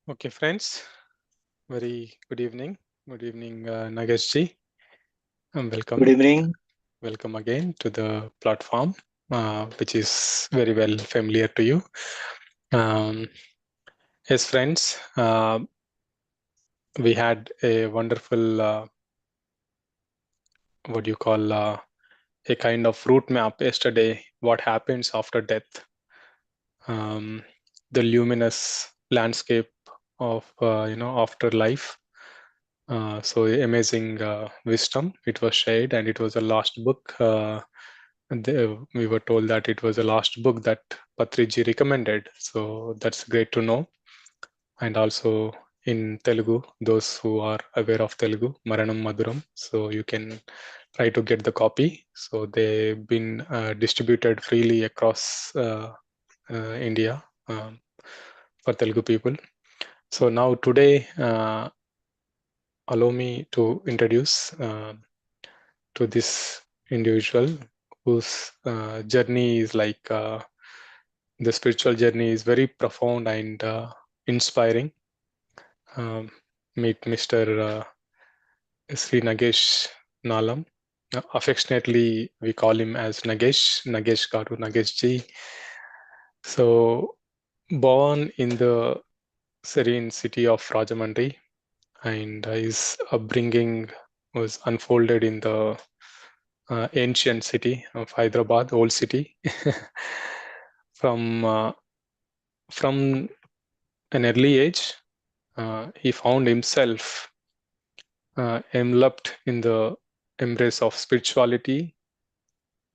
Okay, friends, very good evening. Good evening, Nagesh ji. Good Welcome. evening. Welcome again to the platform, which is very well familiar to you. Um, yes, friends, we had a wonderful, what do you call, a kind of route map yesterday, what happens after death, um, the luminous landscape of, afterlife. So amazing wisdom. It was shared, and it was the last book. We were told that it was the last book that Patriji recommended. So that's great to know. And also in Telugu, those who are aware of Telugu, Maranam Maduram. So you can try to get the copy. So they've been distributed freely across India for Telugu people. So now today, allow me to introduce to this individual whose journey is like the spiritual journey is very profound and inspiring. Um, Meet Mr. Sri Nagesh Nalam. Affectionately, we call him as Nagesh, Nagesh Garu, Nagesh Ji. So, born in the serene city of Rajamandri, and his upbringing was unfolded in the ancient city of Hyderabad, old city. from from an early age, he found himself enveloped in the embrace of spirituality,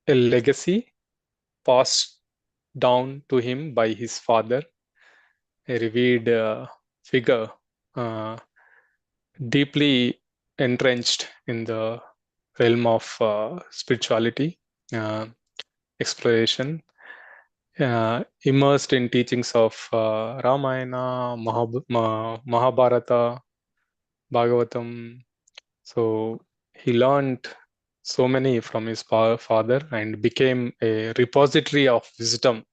a legacy passed down to him by his father, a revered figure, uh, deeply entrenched in the realm of spirituality, uh, exploration, immersed in teachings of Ramayana, Mahabharata, Bhagavatam. So he learned so many from his father and became a repository of wisdom,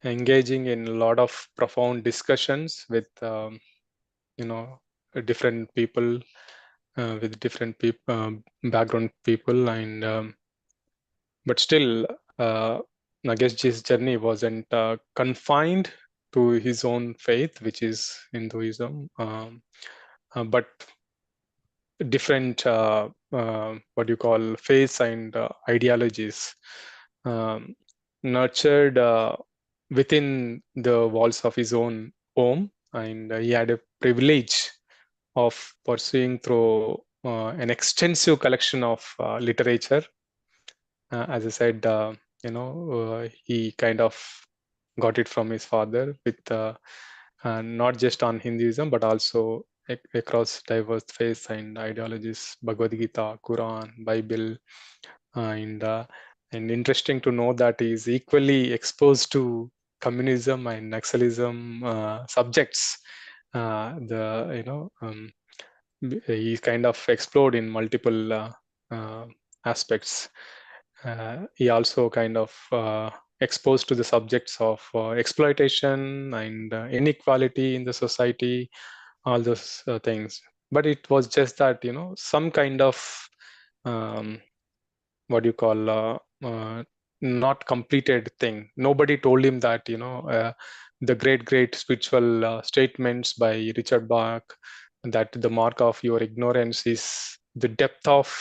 engaging in a lot of profound discussions with you know different people, with different background people, and but still, Nageshji's journey wasn't confined to his own faith, which is Hinduism, but different what you call faiths and ideologies um, nurtured within the walls of his own home, and he had a privilege of pursuing through an extensive collection of literature. As I said, he kind of got it from his father with not just on Hinduism, but also across diverse faiths and ideologies, Bhagavad Gita, Quran, Bible, and interesting to know that he is equally exposed to communism and Naxalism subjects. The he kind of explored in multiple aspects. He also kind of exposed to the subjects of exploitation and inequality in the society, all those things. But it was just that, some kind of um, what do you call not completed thing. Nobody told him that, the great spiritual statements by Richard Bach, that the mark of your ignorance is the depth of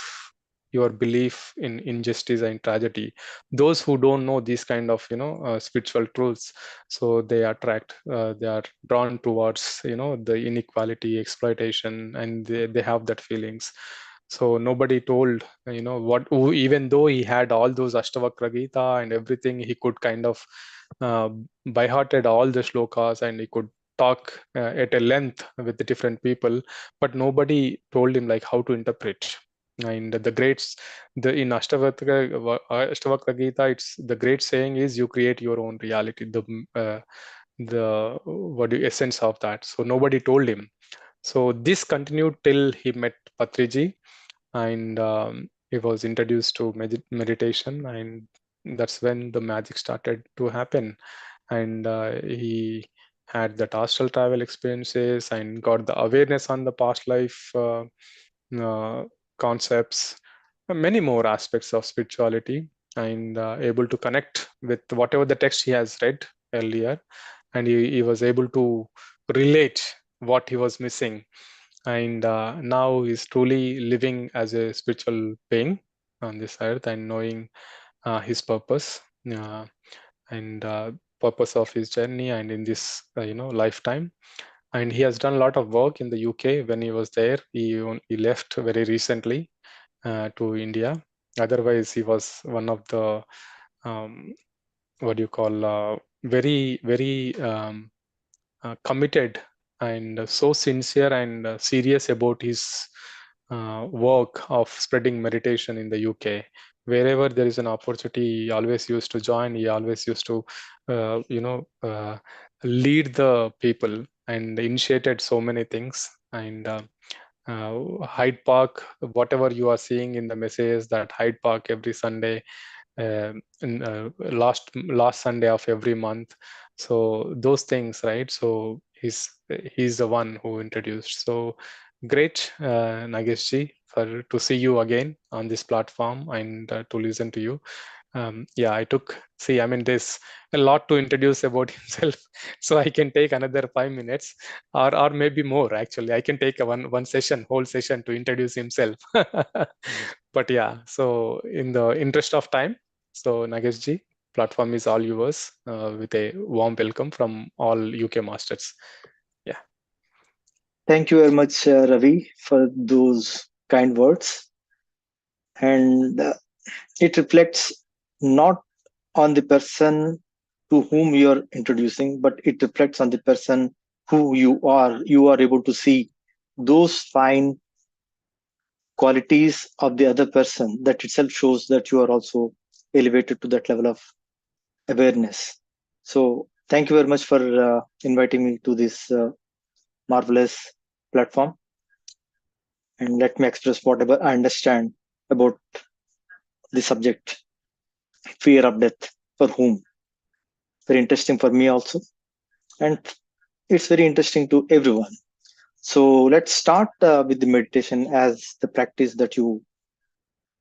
your belief in injustice and tragedy. Those who don't know these kind of spiritual truths, so they are drawn towards the inequality, exploitation, and they have that feelings. So nobody told, even though he had all those Ashtavakra Gita and everything, he could kind of uh, by hearted all the shlokas, and he could talk at a length with the different people, but nobody told him like how to interpret. And the greats, the in Ashtavakra Gita, it's the great saying is you create your own reality. The what the essence of that. So nobody told him. So this continued till he met Patriji, and he was introduced to meditation, and that's when the magic started to happen. And he had that astral travel experiences and got the awareness on the past life uh, concepts, many more aspects of spirituality, and able to connect with whatever the text he has read earlier, and he was able to relate what he was missing, and now he's truly living as a spiritual being on this earth and knowing his purpose, and purpose of his journey and in this lifetime. And he has done a lot of work in the UK. When he was there, he left very recently to India. Otherwise, he was one of the um, what do you call very very committed and so sincere and serious about his work of spreading meditation in the UK. Wherever there is an opportunity, he always used to join. He always used to, lead the people and initiated so many things. And Hyde Park, whatever you are seeing in the messages, that Hyde Park every Sunday, last Sunday of every month. So those things, right? So he's the one who introduced. So great, Nagesh ji, for to see you again on this platform and to listen to you. Yeah, I mean, there's a lot to introduce about himself, so I can take another 5 minutes, or maybe more. Actually, I can take a whole session to introduce himself. But yeah, so in the interest of time, so Nagesh ji, platform is all yours, with a warm welcome from all UK masters. Yeah. Thank you very much, Ravi, for those kind words. And it reflects not on the person to whom you are introducing, but it reflects on the person who you are. You are able to see those fine qualities of the other person. That itself shows that you are also elevated to that level of awareness. So, thank you very much for inviting me to this marvelous platform. And let me express whatever I understand about the subject, fear of death. For whom? Very interesting for me also. And it's very interesting to everyone. So let's start with the meditation as the practice that you're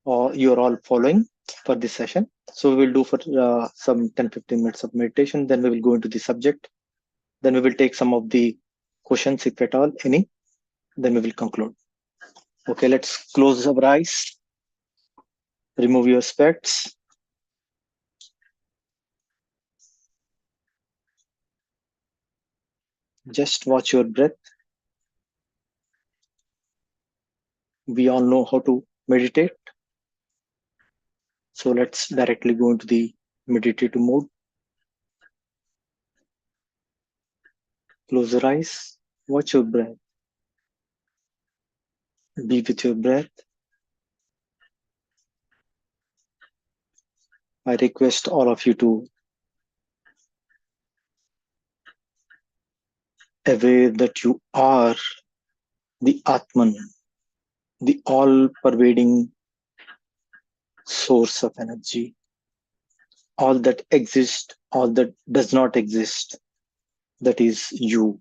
all following for this session. So we will do for some 10-15 minutes of meditation. Then we will go into the subject. Then we will take some of the questions, if at all any. Then we will conclude. Okay, let's close our eyes. Remove your specs. Just watch your breath. We all know how to meditate. So let's directly go into the meditative mode. Close your eyes. Watch your breath. Be with your breath. I request all of you to aware that you are the Atman, the all-pervading source of energy. All that exists, all that does not exist, that is you.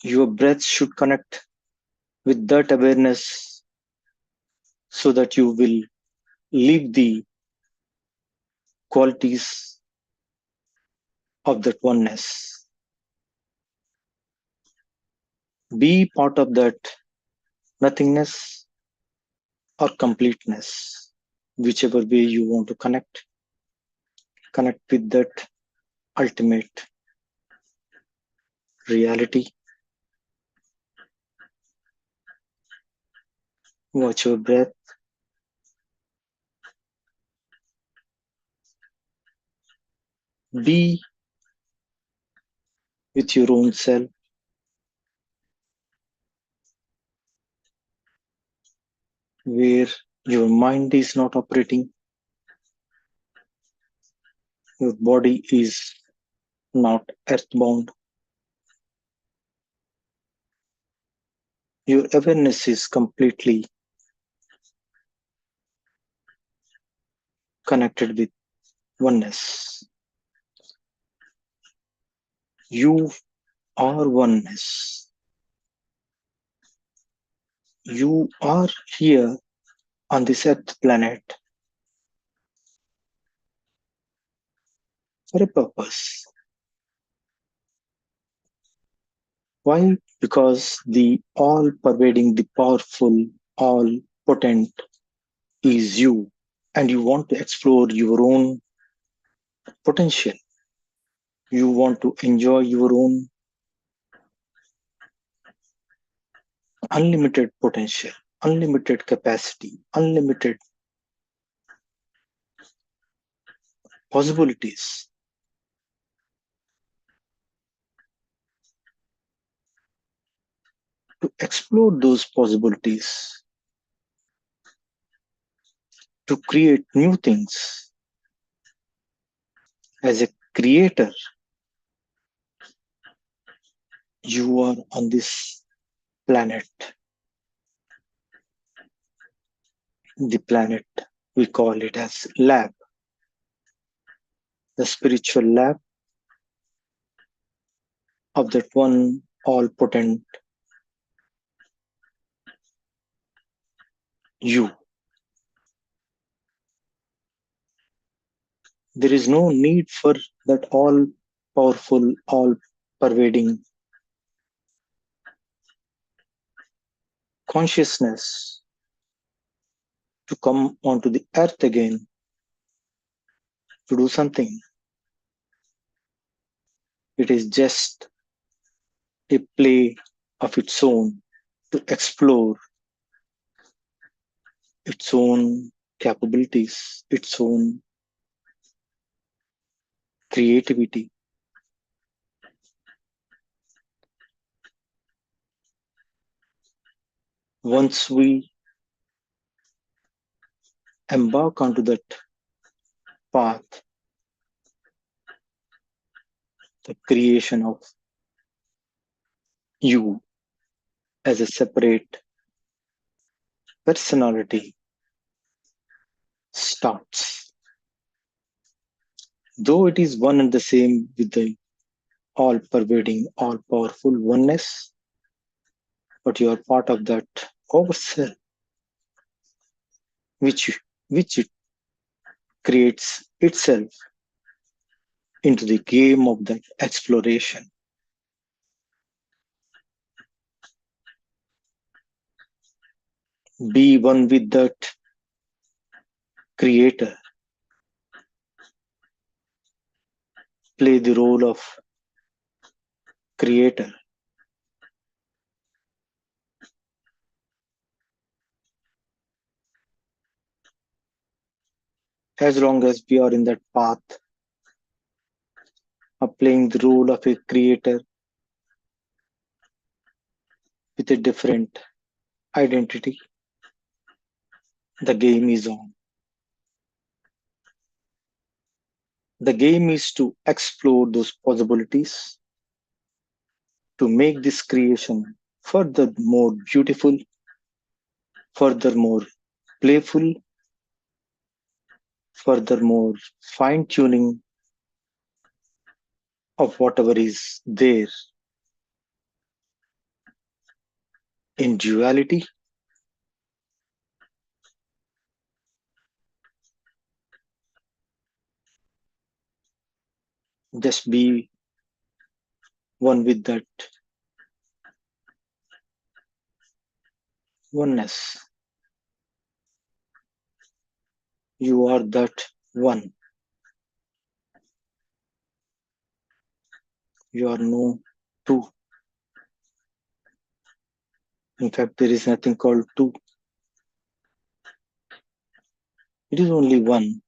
Your breath should connect with that awareness so that you will live the qualities of that oneness. Be part of that nothingness or completeness, whichever way you want to connect. Connect with that ultimate reality. Watch your breath. Be with your own self. Where your mind is not operating, your body is not earthbound. Your awareness is completely connected with oneness. You are oneness. You are here on this earth planet for a purpose. Why? Because the all pervading, the powerful, all potent is you, and you want to explore your own potential. You want to enjoy your own unlimited potential, unlimited capacity, unlimited possibilities. To explore those possibilities, to create new things. As a creator, you are on this planet, the planet we call it as lab, the spiritual lab of that one all potent you. There is no need for that all powerful, all pervading consciousness to come onto the earth again to do something. It is just a play of its own to explore its own capabilities, its own creativity. Once we embark onto that path, the creation of you as a separate personality starts. Though it is one and the same with the all pervading, all powerful oneness, but you are part of that overself, which it creates itself into the game of that exploration. Be one with that creator. Play the role of creator. As long as we are in that path of playing the role of a creator with a different identity, the game is on. The game is to explore those possibilities, to make this creation further more beautiful, further more playful, further more fine tuning of whatever is there in duality. Just be one with that oneness. You are that one. You are no two. In fact, there is nothing called two. It is only one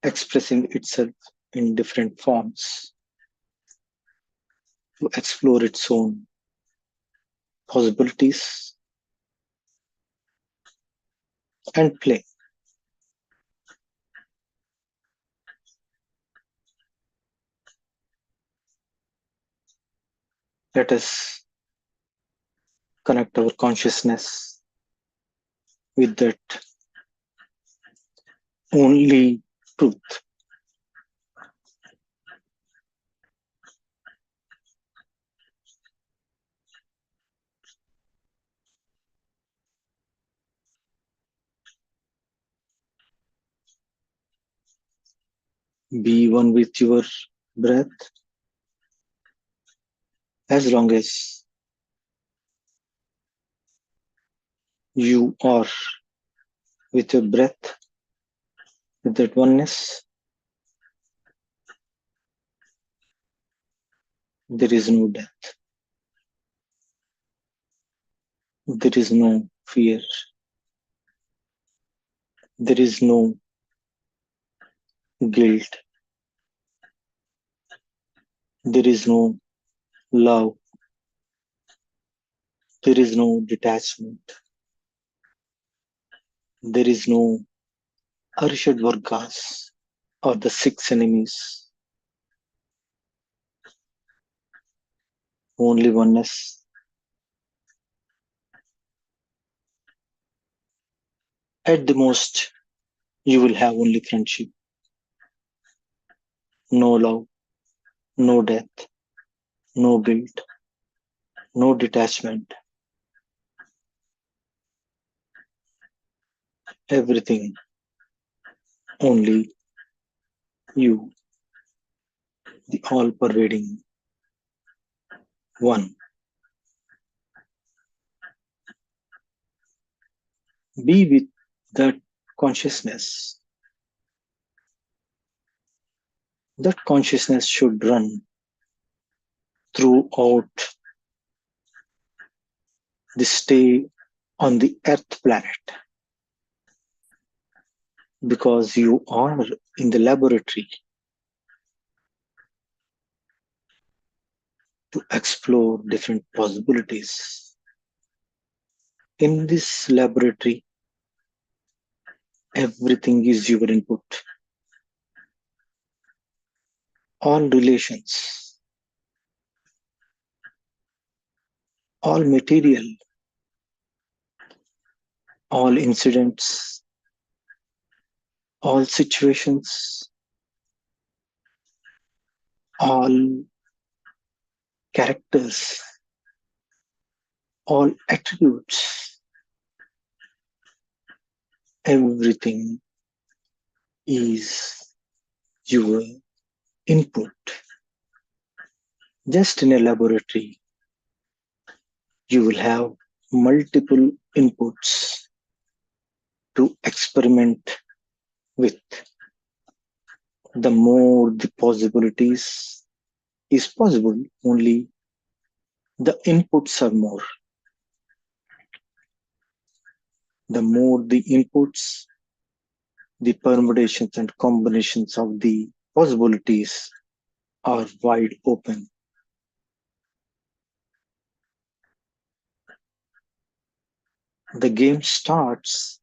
expressing itself in different forms to explore its own possibilities and play. Let us connect our consciousness with that only truth. Be one with your breath as long as you are with your breath, with that oneness. There is no death, there is no fear, there is no guilt, there is no love, there is no detachment, there is no Arshad Vargas or the six enemies, only oneness. At the most, you will have only friendship, no love, no death, no guilt, no detachment, everything, only you, the all pervading one. Be with that consciousness. That consciousness should run throughout the stay on the earth planet because you are in the laboratory to explore different possibilities. In this laboratory, everything is your input. All relations, all material, all incidents, all situations, all characters, all attributes, everything is your input. Just in a laboratory, you will have multiple inputs to experiment with. The more the possibilities is possible, only the inputs are more. The more the inputs, the permutations and combinations of the possibilities are wide open. The game starts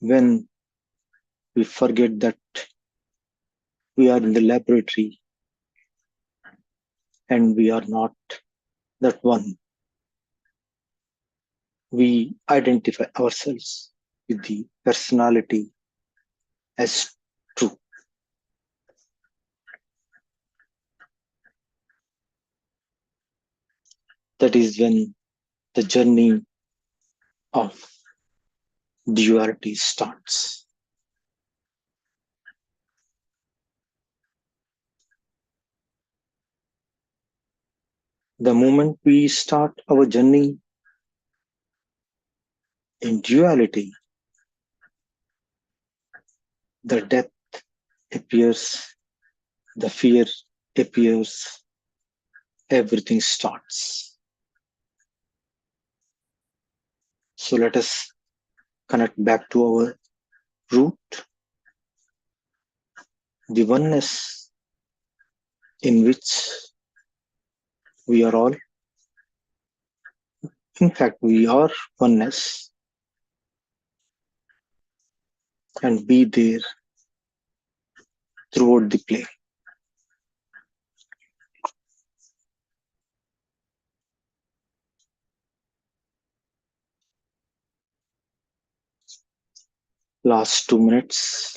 when we forget that we are in the laboratory and we are not that one. We identify ourselves with the personality as true. That is when the journey of duality starts. The moment we start our journey in duality, the death appears, the fear appears, everything starts. So let us connect back to our root, the oneness in which we are all. In fact, we are oneness, and be there throughout the play. Last 2 minutes.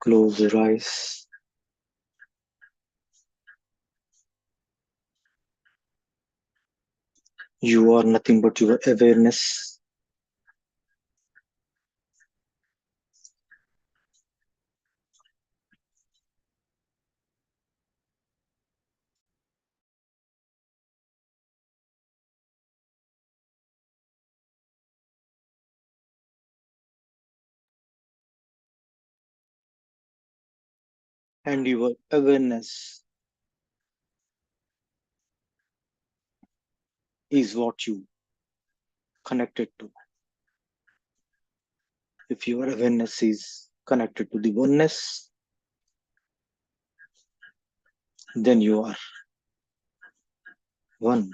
Close your eyes. You are nothing but your awareness. And your awareness is what you connected to. If your awareness is connected to the oneness, then you are one.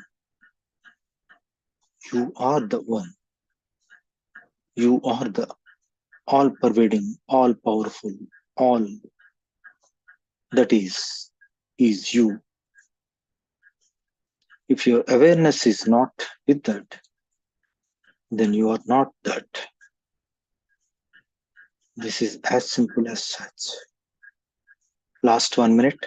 You are the one. You are the all pervading, all powerful, all that is you. If your awareness is not with that, then you are not that. This is as simple as such. Last 1 minute.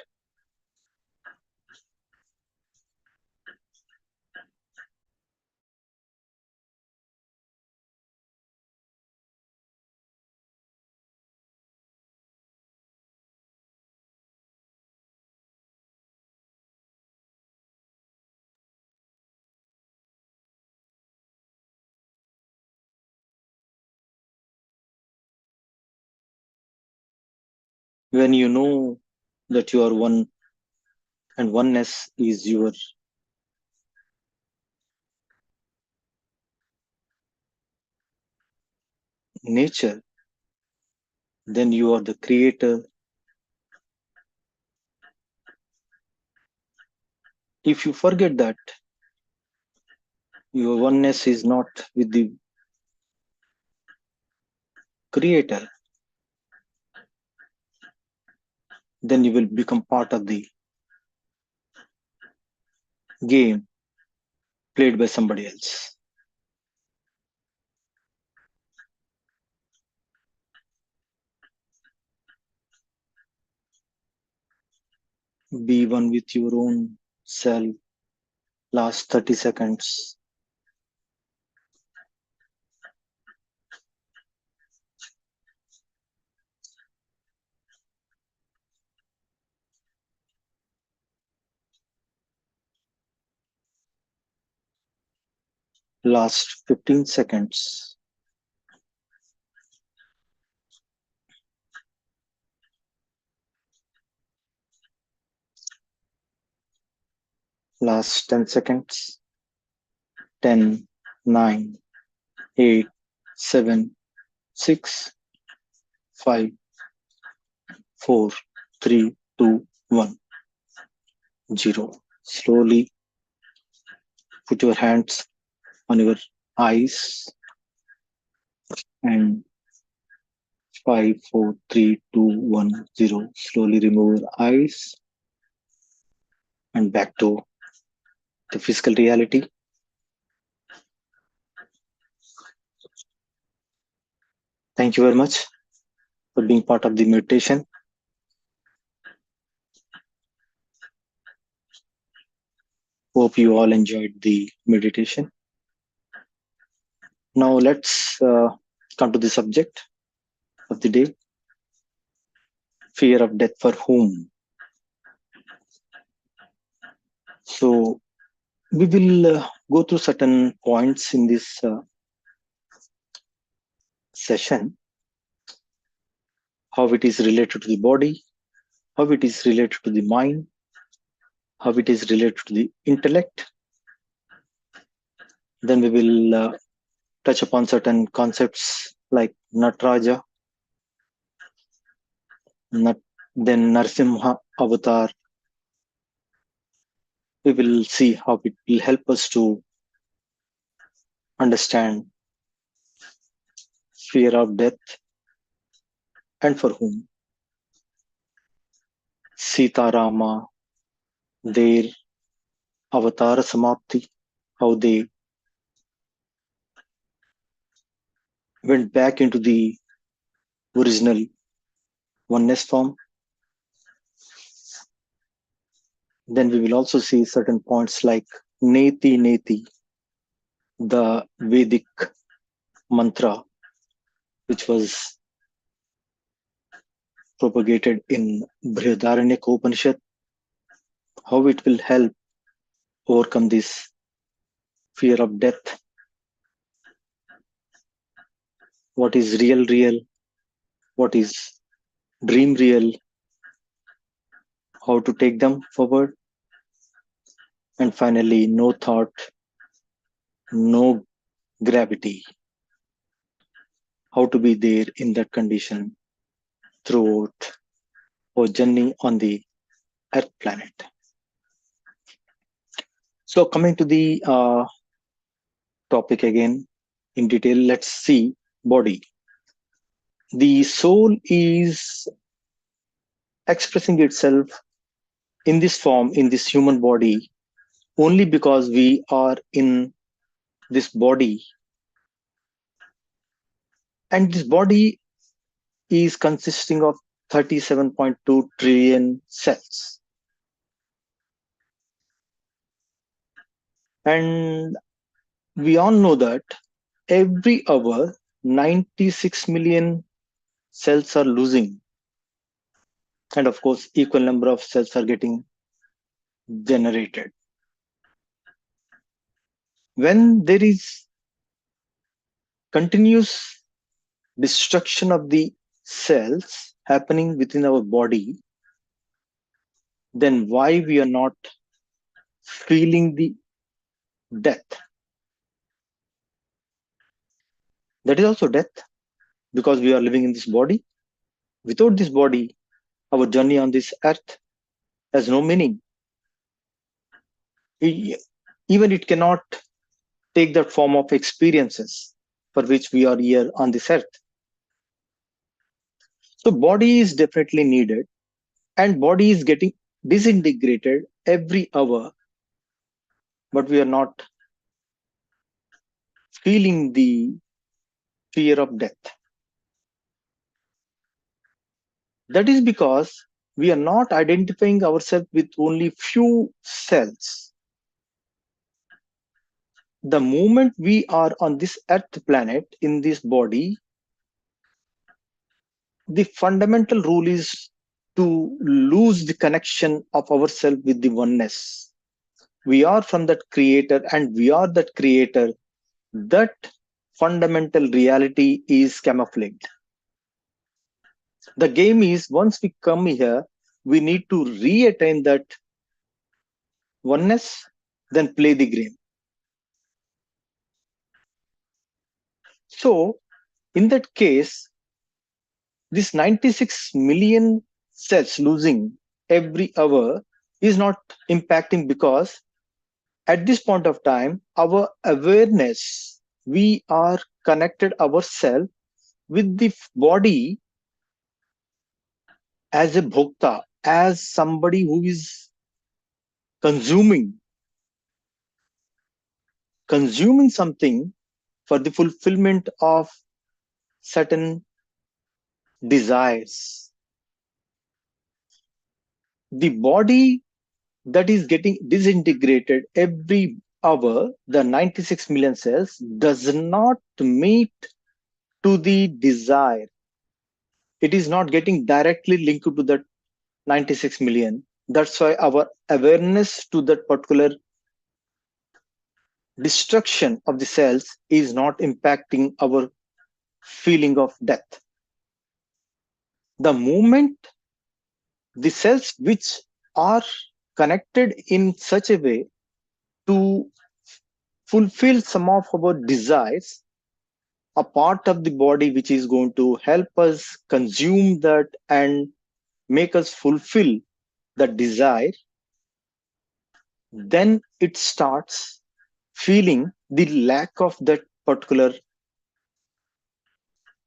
When you know that you are one and oneness is your nature, then you are the creator. If you forget that your oneness is not with the creator, then you will become part of the game played by somebody else. Be one with your own self. Last 30 seconds. Last 15 seconds. Last 10 seconds. 10, 9, 8, 7, 6, 5, 4, 3, 2, 1, 0. Slowly put your hands on your eyes and 5, 4, 3, 2, 1, 0. Slowly remove your eyes and back to the physical reality. Thank you very much for being part of the meditation. Hope you all enjoyed the meditation. Now let's come to the subject of the day. Fear of death for whom? So we will go through certain points in this session, how it is related to the body, how it is related to the mind, how it is related to the intellect. Then we will touch upon certain concepts like Natraja, then Narsimha avatar. We will see how it will help us to understand fear of death and for whom. Sita Rama, their avatar samapti, how they went back into the original oneness form. Then we will also see certain points like Neti Neti, the Vedic mantra, which was propagated in Brihadaranyaka Upanishad, how it will help overcome this fear of death, what is real real, what is dream real, how to take them forward, and finally, no thought, no gravity, how to be there in that condition throughout our journey on the Earth planet. So, coming to the topic again in detail, let's see body. The soul is expressing itself in this form, in this human body, only because we are in this body. And this body is consisting of 37.2 trillion cells. And we all know that every hour, 96 million cells are losing. And of course, equal number of cells are getting generated. When there is continuous destruction of the cells happening within our body, then why we are not feeling the death? That is also death, because we are living in this body. Without this body, our journey on this earth has no meaning. Even it cannot take that form of experiences for which we are here on this earth. So body is definitely needed, and body is getting disintegrated every hour, but we are not feeling the fear of death. That is because we are not identifying ourselves with only few cells. The moment we are on this earth planet in this body, the fundamental rule is to lose the connection of ourselves with the oneness. We are from that creator, and we are that creator. That fundamental reality is camouflaged. The game is, once we come here, we need to re-attain that oneness, then play the game. So, in that case, this 96 million cells losing every hour is not impacting, because at this point of time, our awareness, we are connected ourselves with the body as a bhokta, as somebody who is consuming something for the fulfillment of certain desires. The body that is getting disintegrated every hour, the 96 million cells, does not meet to the desire. It is not getting directly linked to that 96 million. That's why our awareness to that particular destruction of the cells is not impacting our feeling of death. The moment the cells which are connected in such a way to fulfill some of our desires, a part of the body which is going to help us consume that and make us fulfill that desire, then it starts feeling the lack of that particular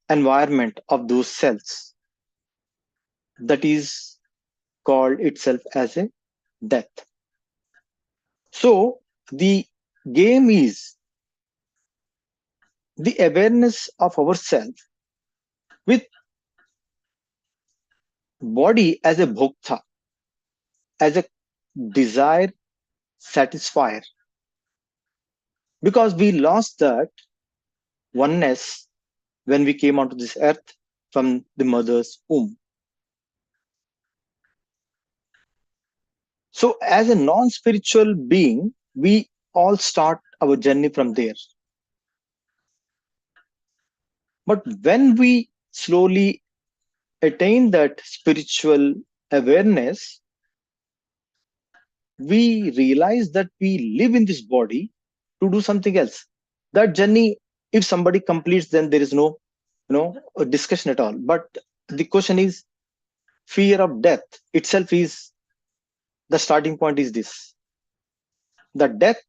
environment of those cells. That is called itself as a death. So the game is the awareness of ourselves with body as a bhokta, as a desire satisfier, because we lost that oneness when we came onto this earth from the mother's womb. So, as a non spiritual being, we all start our journey from there. But when we slowly attain that spiritual awareness, we realize that we live in this body to do something else. That journey, if somebody completes, then there is no, a discussion at all. But the question is, fear of death itself is the starting point. Is this the death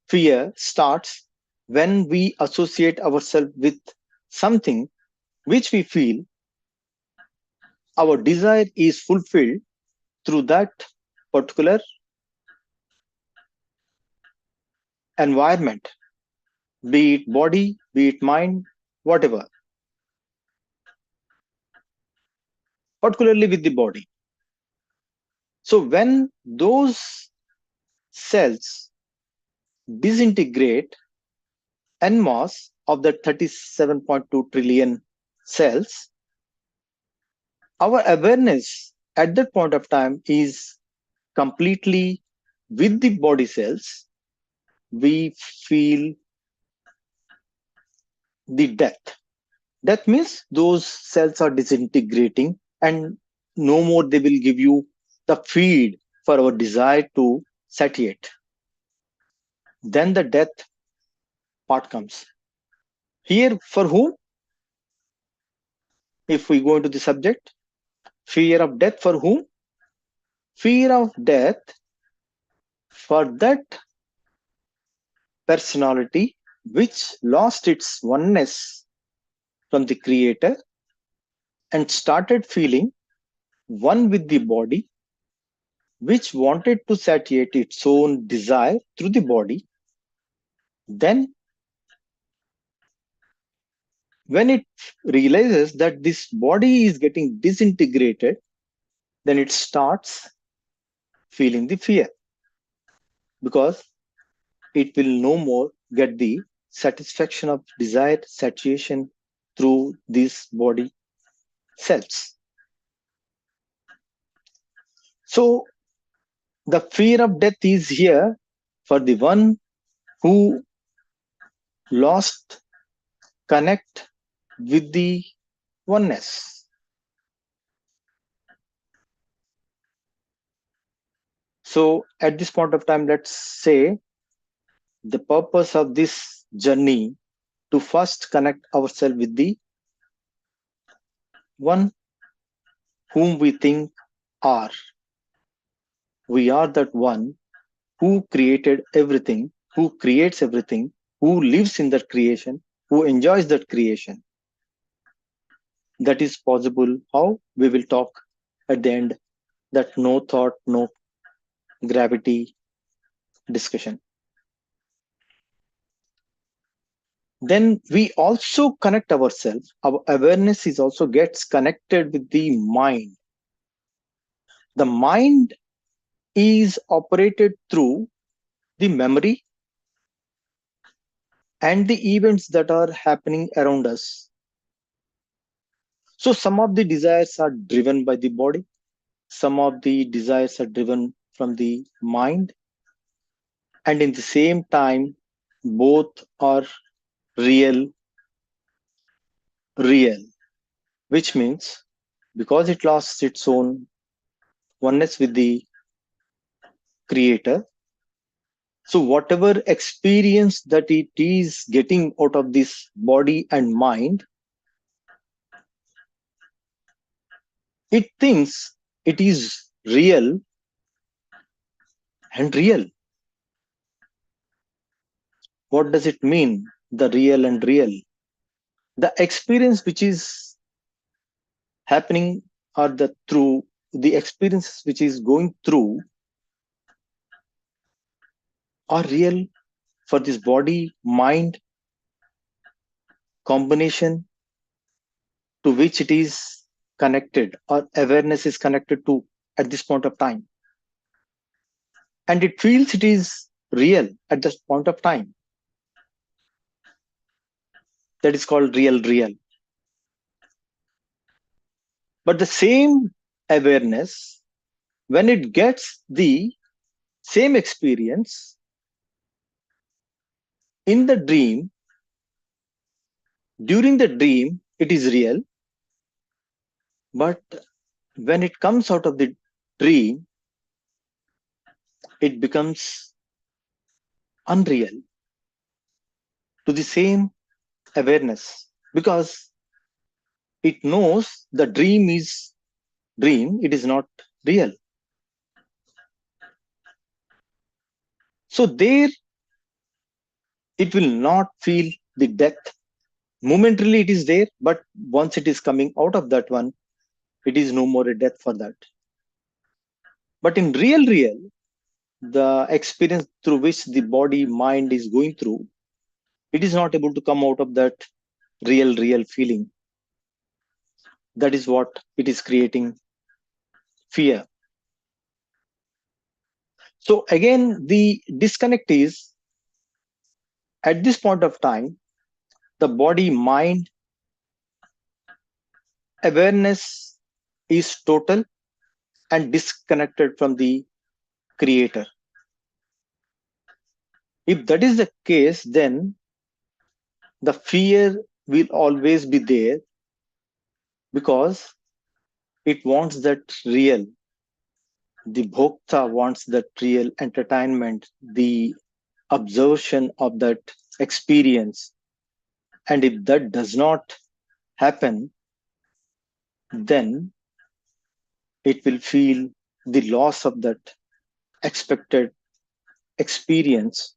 fear starts when we associate ourselves with something which we feel our desire is fulfilled through that particular environment, be it body, be it mind, whatever, particularly with the body. So when those cells disintegrate en masse of the 37.2 trillion cells, our awareness at that point of time is completely with the body cells. We feel the death. Death means those cells are disintegrating and no more they will give you the feed for our desire to satiate. Then the death part comes. Here, for whom? If we go into the subject, fear of death for whom? Fear of death for that personality which lost its oneness from the creator and started feeling one with the body, which wanted to satiate its own desire through the body. Then when it realizes that this body is getting disintegrated, then it starts feeling the fear, because it will no more get the satisfaction of desired satiation through these body cells. So the fear of death is here for the one who lost connect with the oneness. So at this point of time, let's say the purpose of this journey to first connect ourselves with the one whom we think are. We are that one who created everything, who creates everything, who lives in that creation, who enjoys that creation. That is possible. How? We will talk at the end, that no thought, no gravity discussion. Then we also connect ourselves. Our awareness is also gets connected with the mind. The mind is operated through the memory and the events that are happening around us. So some of the desires are driven by the body, some of the desires are driven from the mind, and in the same time, both are real, real, which means because it lost its own oneness with the creator, so whatever experience that it is getting out of this body and mind, it thinks it is real and real. What does it mean, the real and real? The experience which is happening are the through the experiences which is going through are real for this body mind combination to which it is connected or awareness is connected to at this point of time, and it feels it is real at this point of time. That is called real. But the same awareness, when it gets the same experience in the dream, during the dream it is real, but when it comes out of the dream it becomes unreal to the same awareness, because it knows the dream is dream, it is not real. So there it will not feel the depth. Momentarily it is there, but once it is coming out of that one, it is no more a death for that. But in real, the experience through which the body mind is going through, it is not able to come out of that real feeling. That is what it is creating fear. So again, the disconnect is at this point of time, the body mind awareness is total and disconnected from the creator. If that is the case, then the fear will always be there, because it wants that real. The bhokta wants that real entertainment, the absorption of that experience. And if that does not happen, then it will feel the loss of that expected experience.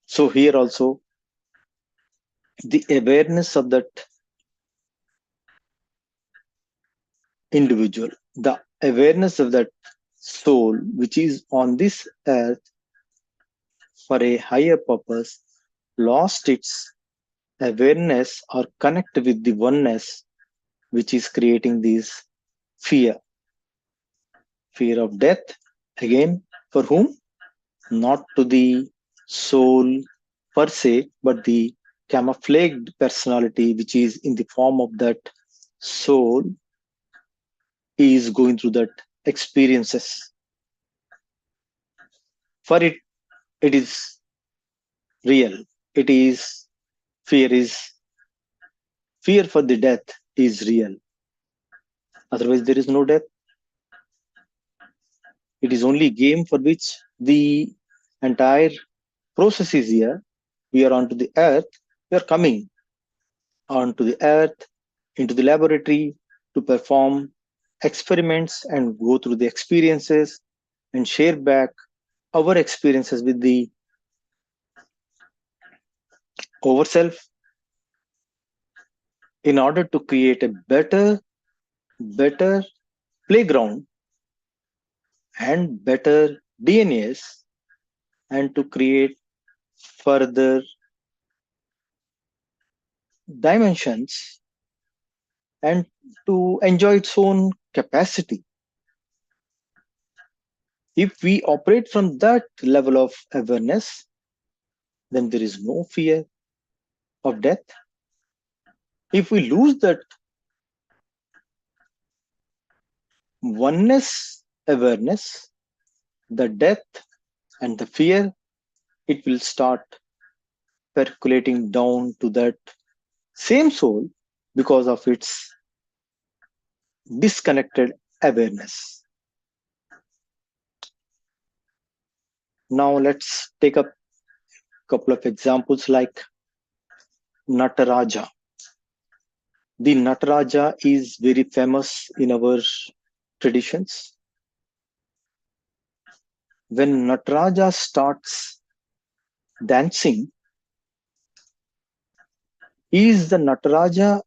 So here also, the awareness of that individual, the awareness of that soul which is on this earth for a higher purpose, lost its awareness or connect with the oneness, which is creating this fear. Fear of death, again, for whom? Not to the soul per se, but the camouflaged personality which is in the form of that soul is going through that experiences. For it, it is real. It is fear is fear for the death is real. Otherwise, there is no death. It is only game for which the entire process is here. We are onto the earth. We are coming onto the earth, into the laboratory to perform experiments and go through the experiences and share back our experiences with the ourself in order to create a better playground and better DNAs, and to create further dimensions and to enjoy its own capacity. If we operate from that level of awareness, then there is no fear of death. If we lose that oneness awareness, the death and the fear, it will start percolating down to that same soul because of its disconnected awareness. Now let's take a couple of examples like Nataraja. The Nataraja is very famous in our traditions. When Nataraja starts dancing, is the Nataraja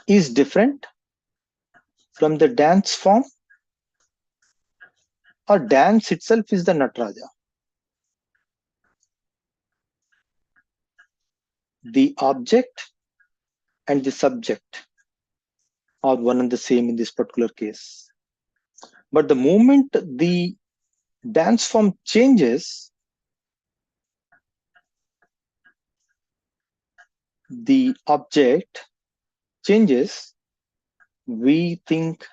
is different from the dance form, or dance itself is the Nataraja? The object and the subject are one and the same in this particular case. But the moment the dance form changes, the object changes, we think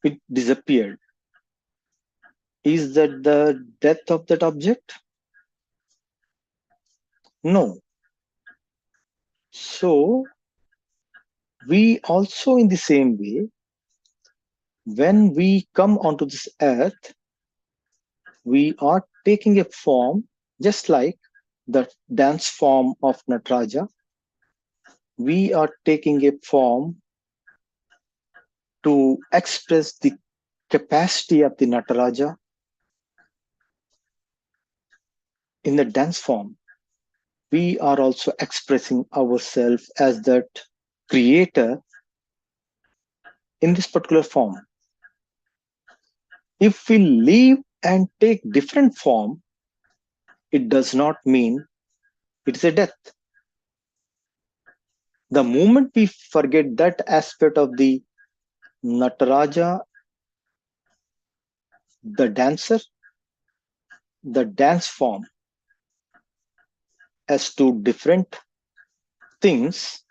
it disappeared. Is that the death of that object? No. So we also, in the same way, when we come onto this earth, we are taking a form just like the dance form of Nataraja. We are taking a form to express the capacity of the Nataraja in the dance form. We are also expressing ourselves as that creator in this particular form. If we leave and take different form, it does not mean it is a death. The moment we forget that aspect of the Nataraja, the dancer, the dance form, as two different things,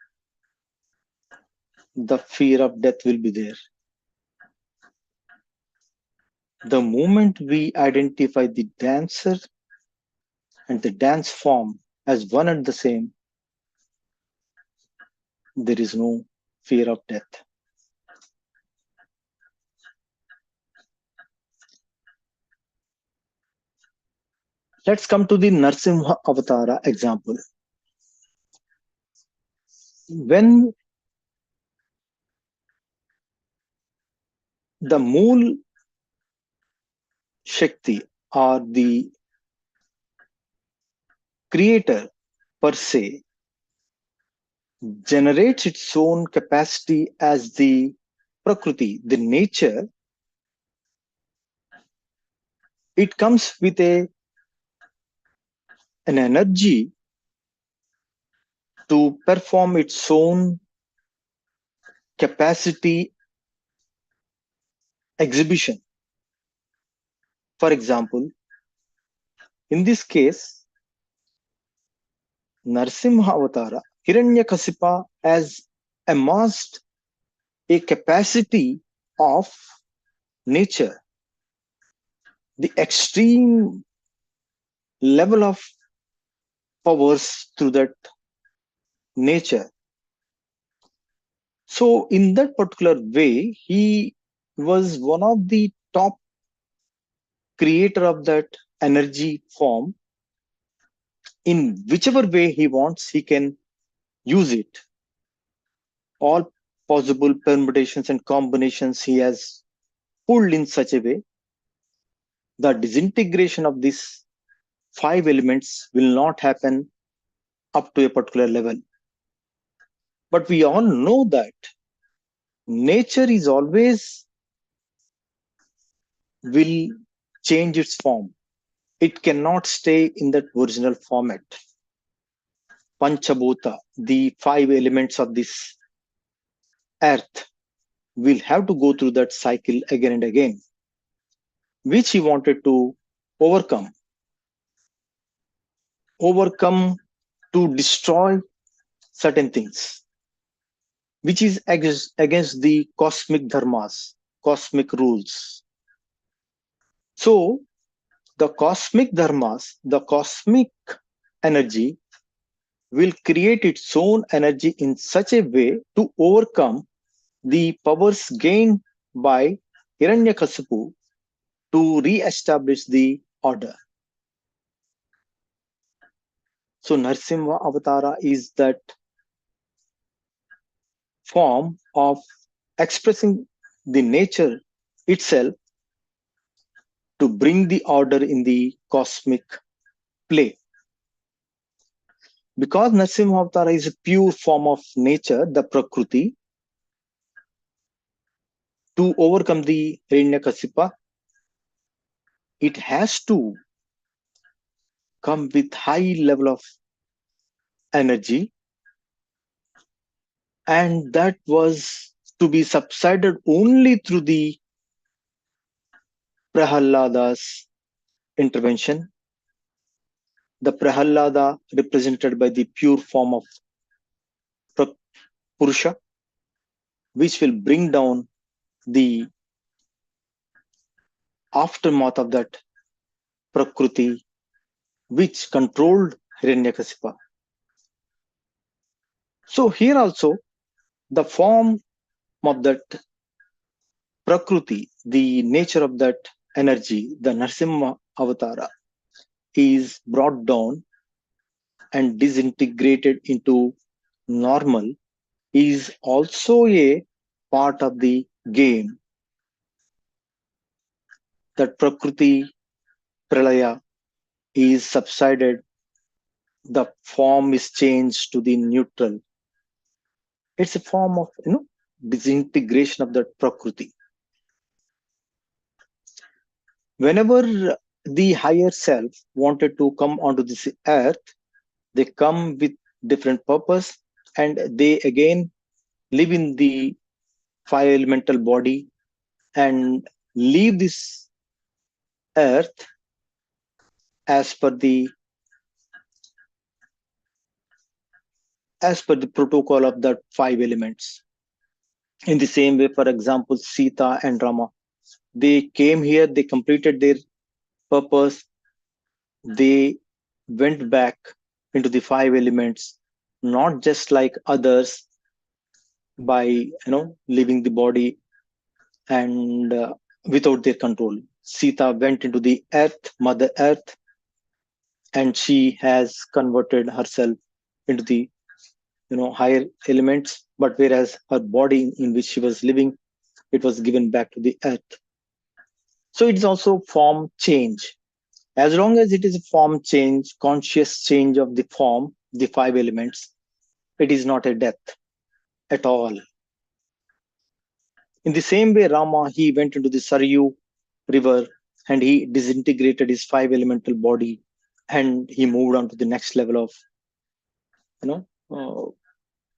the fear of death will be there. The moment we identify the dancer and the dance form as one and the same, there is no fear of death. Let's come to the Narsimha Avatara example. When the Mool Shakti or the creator per se generates its own capacity as the Prakriti, the nature, it comes with an energy to perform its own capacity exhibition. For example, in this case, Narsimha Avatara, Hiranyakasipa has amassed a capacity of nature, the extreme level of powers through that nature. So, in that particular way, he was one of the top creator of that energy form. In whichever way he wants, he can use it. All possible permutations and combinations he has pulled in such a way, the disintegration of these five elements will not happen up to a particular level. But we all know that nature is always will change its form. It cannot stay in that original format. Panchabhuta, the five elements of this earth, will have to go through that cycle again and again, which he wanted to overcome. Overcome to destroy certain things, which is against the cosmic dharmas, cosmic rules. So, the cosmic dharmas, the cosmic energy will create its own energy in such a way to overcome the powers gained by Hiranyakasipu to re-establish the order. So Narsimha Avatara is that form of expressing the nature itself to bring the order in the cosmic play. Because Narsimha Avatara is a pure form of nature, the Prakriti, to overcome the Hiranyakasipa, it has to come with high level of energy, and that was to be subsided only through the Prahallada's intervention. The Prahallada represented by the pure form of Purusha, which will bring down the aftermath of that Prakruti, which controlled Hiranyakasipa. So here also, the form of that Prakruti, the nature of that energy, the Narsimha Avatara, is brought down and disintegrated into normal, is also a part of the game. That Prakruti Pralaya is subsided, the form is changed to the neutral. It's a form of disintegration of that Prakruti. Whenever the higher self wanted to come onto this earth, they come with different purpose, and they again live in the five elemental body and leave this earth as per the protocol of the five elements. In the same way, for example, Sita and Rama, they came here, they completed their purpose, they went back into the five elements, not just like others by leaving the body and without their control. Sita went into the earth, Mother Earth, and she has converted herself into the higher elements. But whereas her body in which she was living, it was given back to the earth. So it's also form change. As long as it is a form change, conscious change of the form, the five elements, it is not a death at all. In the same way, Rama, he went into the Saryu river and he disintegrated his five elemental body, and he moved on to the next level of, you know,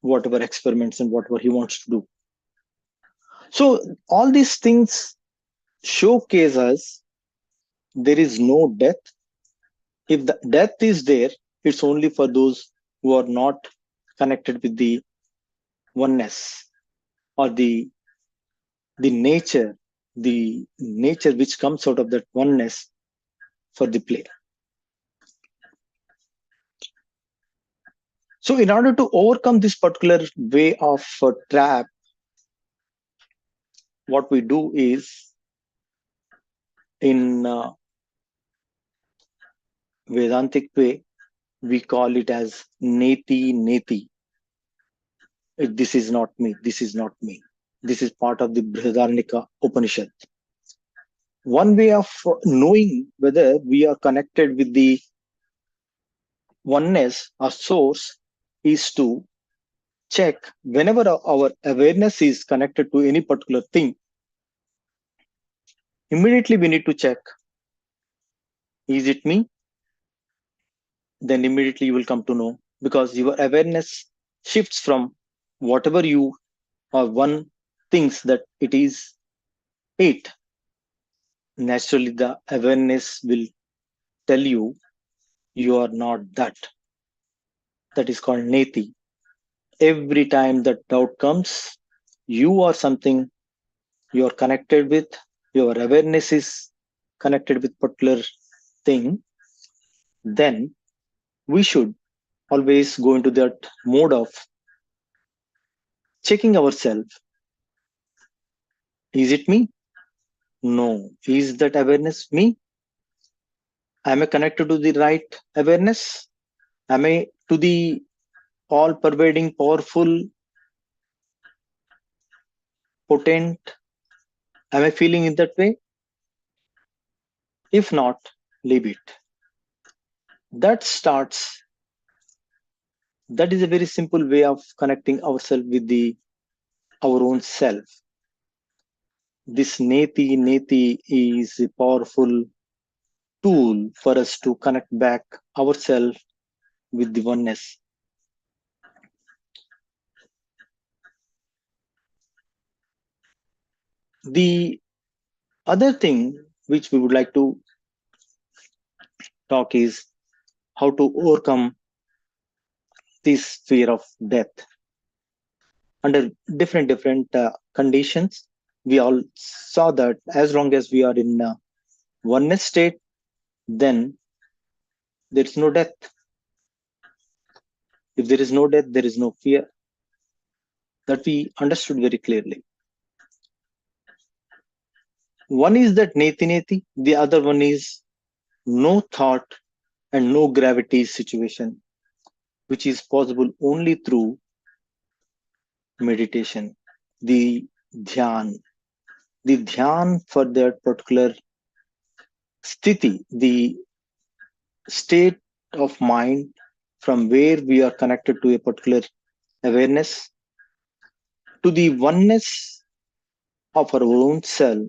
whatever experiments and whatever he wants to do. So all these things showcase us there is no death. If the death is there, it's only for those who are not connected with the oneness or the nature which comes out of that oneness for the play. So in order to overcome this particular way of trap, what we do is in Vedantic way, we call it as neti neti. This is not me, this is not me. This is part of the Brihadaranyaka Upanishad. One way of knowing whether we are connected with the oneness or source is to check whenever our awareness is connected to any particular thing. Immediately we need to check, is it me? Then immediately you will come to know, because your awareness shifts from whatever you or one thinks that it is it. Naturally, the awareness will tell you you are not that. That is called neti. Every time that doubt comes, you are something you are connected with, your awareness is connected with particular thing, then we should always go into that mode of checking ourselves. Is it me? No. Is that awareness me? Am I connected to the right awareness? Am I to the all pervading, powerful, potent? Am I feeling in that way? If not, leave it. That starts, that is a very simple way of connecting ourselves with the our own self. This neti is a powerful tool for us to connect back ourselves with the oneness. The other thing which we would like to talk is how to overcome this fear of death under different conditions. We all saw that as long as we are in oneness state, then there is no death. If there is no death, there is no fear. That we understood very clearly. One is that neti, the other one is no thought and no gravity situation, which is possible only through meditation. The dhyan, the dhyan for that particular sthiti, the state of mind from where we are connected to a particular awareness to the oneness of our own self.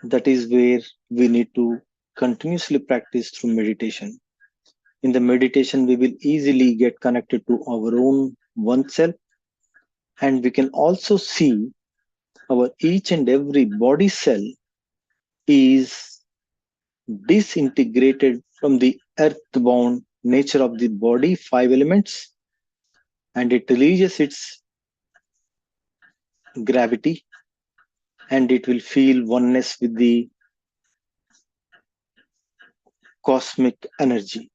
That is where we need to continuously practice through meditation. In the meditation, we will easily get connected to our own oneself, and we can also see our each and every body cell is disintegrated from the earthbound nature of the body, five elements, and it releases its gravity and it will feel oneness with the cosmic energy.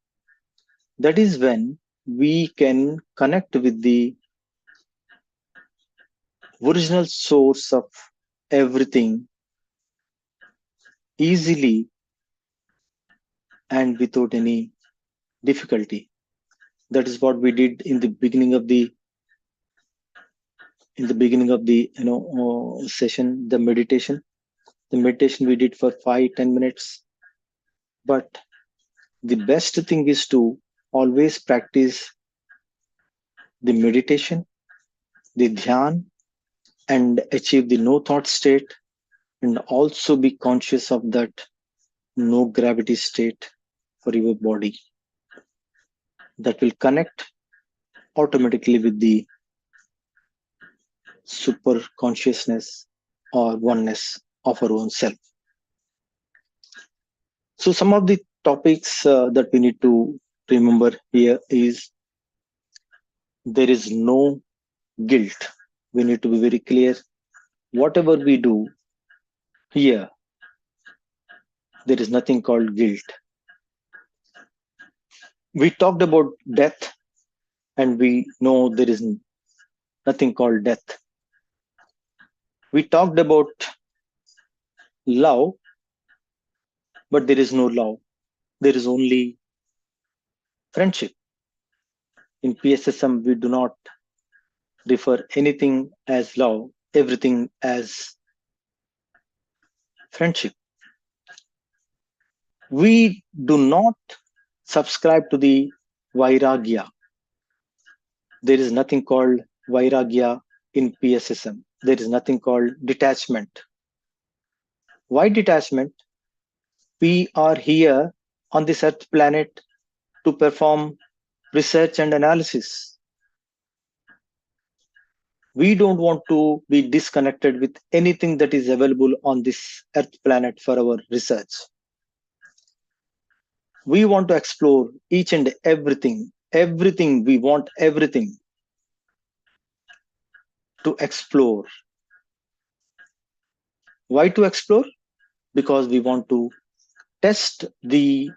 That is when we can connect with the original source of everything easily and without any difficulty. That is what we did in the beginning of the session, the meditation we did for 5-10 minutes. But the best thing is to always practice the meditation, the dhyan, and achieve the no thought state, and also be conscious of that no gravity state for your body. That will connect automatically with the super consciousness or oneness of our own self. So, some of the topics that we need to remember here is there is no guilt. We need to be very clear. Whatever we do here, there is nothing called guilt. We talked about death, and we know there is nothing called death. We talked about love, but there is no love. There is only friendship. In PSSM, we do not refer anything as love, everything as friendship. We do not subscribe to the vairagya. There is nothing called vairagya in PSSM. There is nothing called detachment. Why detachment? We are here on this earth planet to perform research and analysis. We don't want to be disconnected with anything that is available on this earth planet for our research. We want to explore each and everything. We want everything to explore. Why to explore? Because we want to test the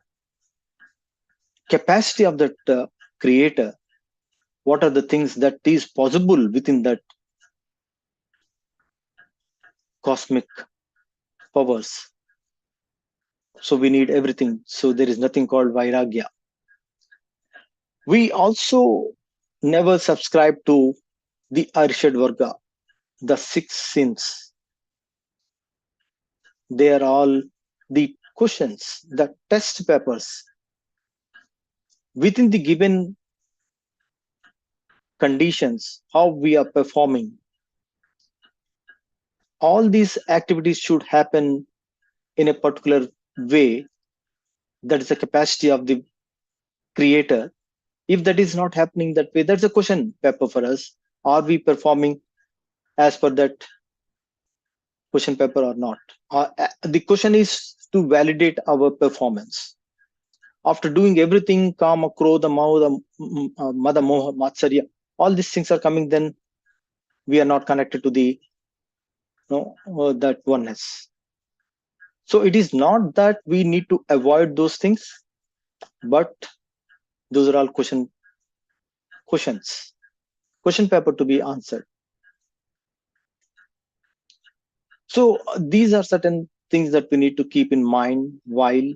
capacity of that creator. What are the things that is possible within that cosmic powers? So we need everything. So there is nothing called vairagya. We also never subscribe to the Arshad Varga, the six sins. They are all the questions, the test papers. Within the given conditions, how we are performing. all these activities should happen in a particular way. That is the capacity of the creator. If that is not happening that way, that's a question paper for us. Are we performing as per that question paper or not? The question is to validate our performance. After doing everything, kama, krodha, mauda, mada, moha, matsarya, all these things are coming, then we are not connected to the that oneness. So it is not that we need to avoid those things, but those are all questions, question paper to be answered. So these are certain things that we need to keep in mind while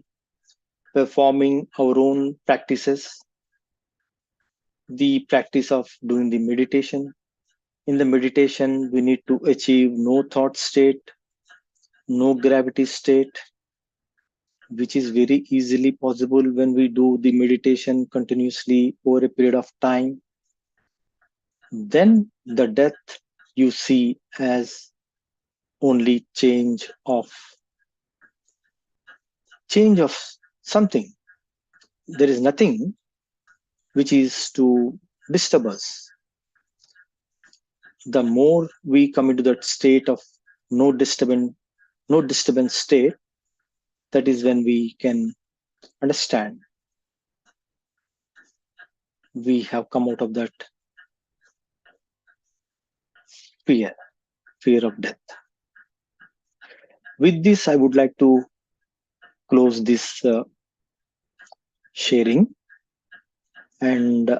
performing our own practices. The practice of doing the meditation. In the meditation, we need to achieve no thought state, no gravity state, which is very easily possible when we do the meditation continuously over a period of time. Then the death you see as only change of something. There is nothing which is to disturb us. The more we come into that state of no disturbance state, that is when we can understand we have come out of that fear of death. With this, I would like to close this sharing, and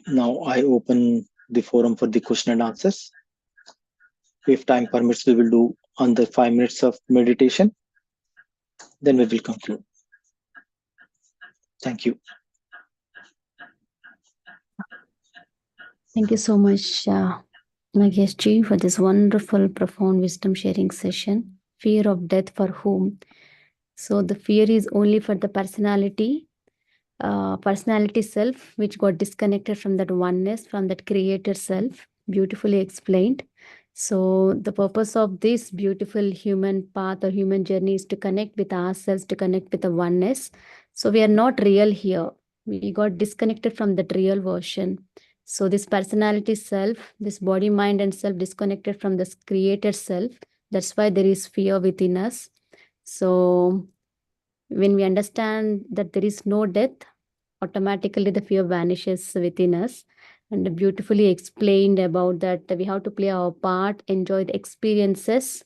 now I open the forum for the question and answers. If time permits, we will do under 5 minutes of meditation, then we will conclude. Thank you. Thank you so much, Nagesh ji, for this wonderful, profound wisdom sharing session. Fear of death for whom? So the fear is only for the personality self, which got disconnected from that oneness, from that creator self. Beautifully explained. So the purpose of this beautiful human path or human journey is to connect with ourselves, to connect with the oneness. So we are not real here. We got disconnected from that real version. So this personality self, this body, mind, and self disconnected from this creator self. That's why there is fear within us. So when we understand that there is no death, automatically the fear vanishes within us. And beautifully explained about that we have to play our part, enjoy the experiences.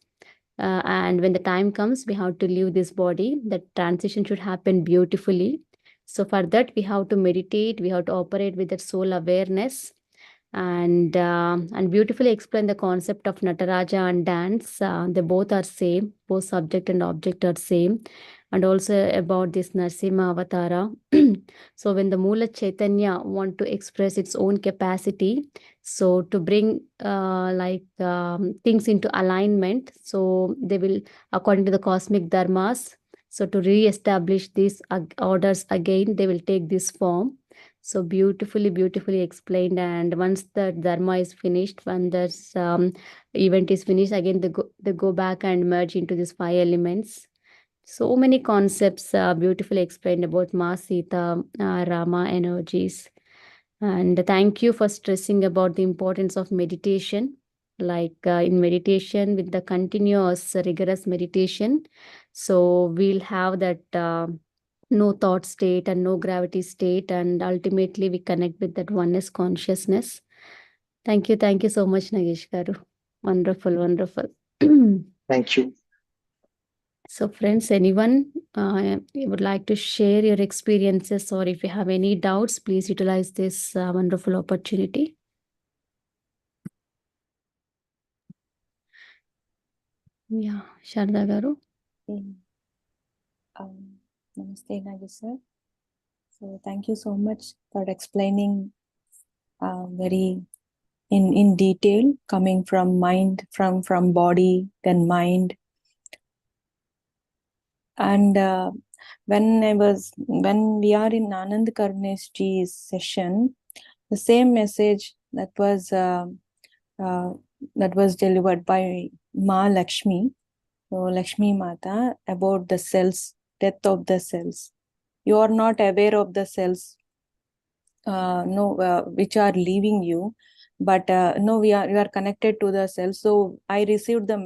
And when the time comes, we have to leave this body. That transition should happen beautifully. So for that, we have to meditate. We have to operate with that soul awareness, and beautifully explain the concept of Nataraja and dance. They both are same. Both subject and object are same. And also about this Narsimha Avatara. So when the Mula Chaitanya want to express its own capacity, so to bring things into alignment, so they will, according to the cosmic dharmas, so to re-establish these orders again, they will take this form. So beautifully explained. And once the dharma is finished, when this event is finished, again they go back and merge into these 5 elements. So many concepts beautifully explained about Ma, Sita, Rama energies. And thank you for stressing about the importance of meditation. Like in meditation, with the continuous rigorous meditation, so we'll have that no thought state and no gravity state, and ultimately we connect with that oneness consciousness. Thank you so much, Nagesh garu. Wonderful. Thank you. So friends, anyone would like to share your experiences, or if you have any doubts, please utilize this wonderful opportunity. Yeah, Sharda garu. Namaste, Nagesh sir. So thank you so much for explaining very in detail, coming from mind, from body, then mind. And when we are in Anand Karnesh ji's session, the same message that was delivered by Ma Lakshmi, so Lakshmi Mata, about the cells, death of the cells. You are not aware of the cells, which are leaving you, but no, you are connected to the cells. So I received the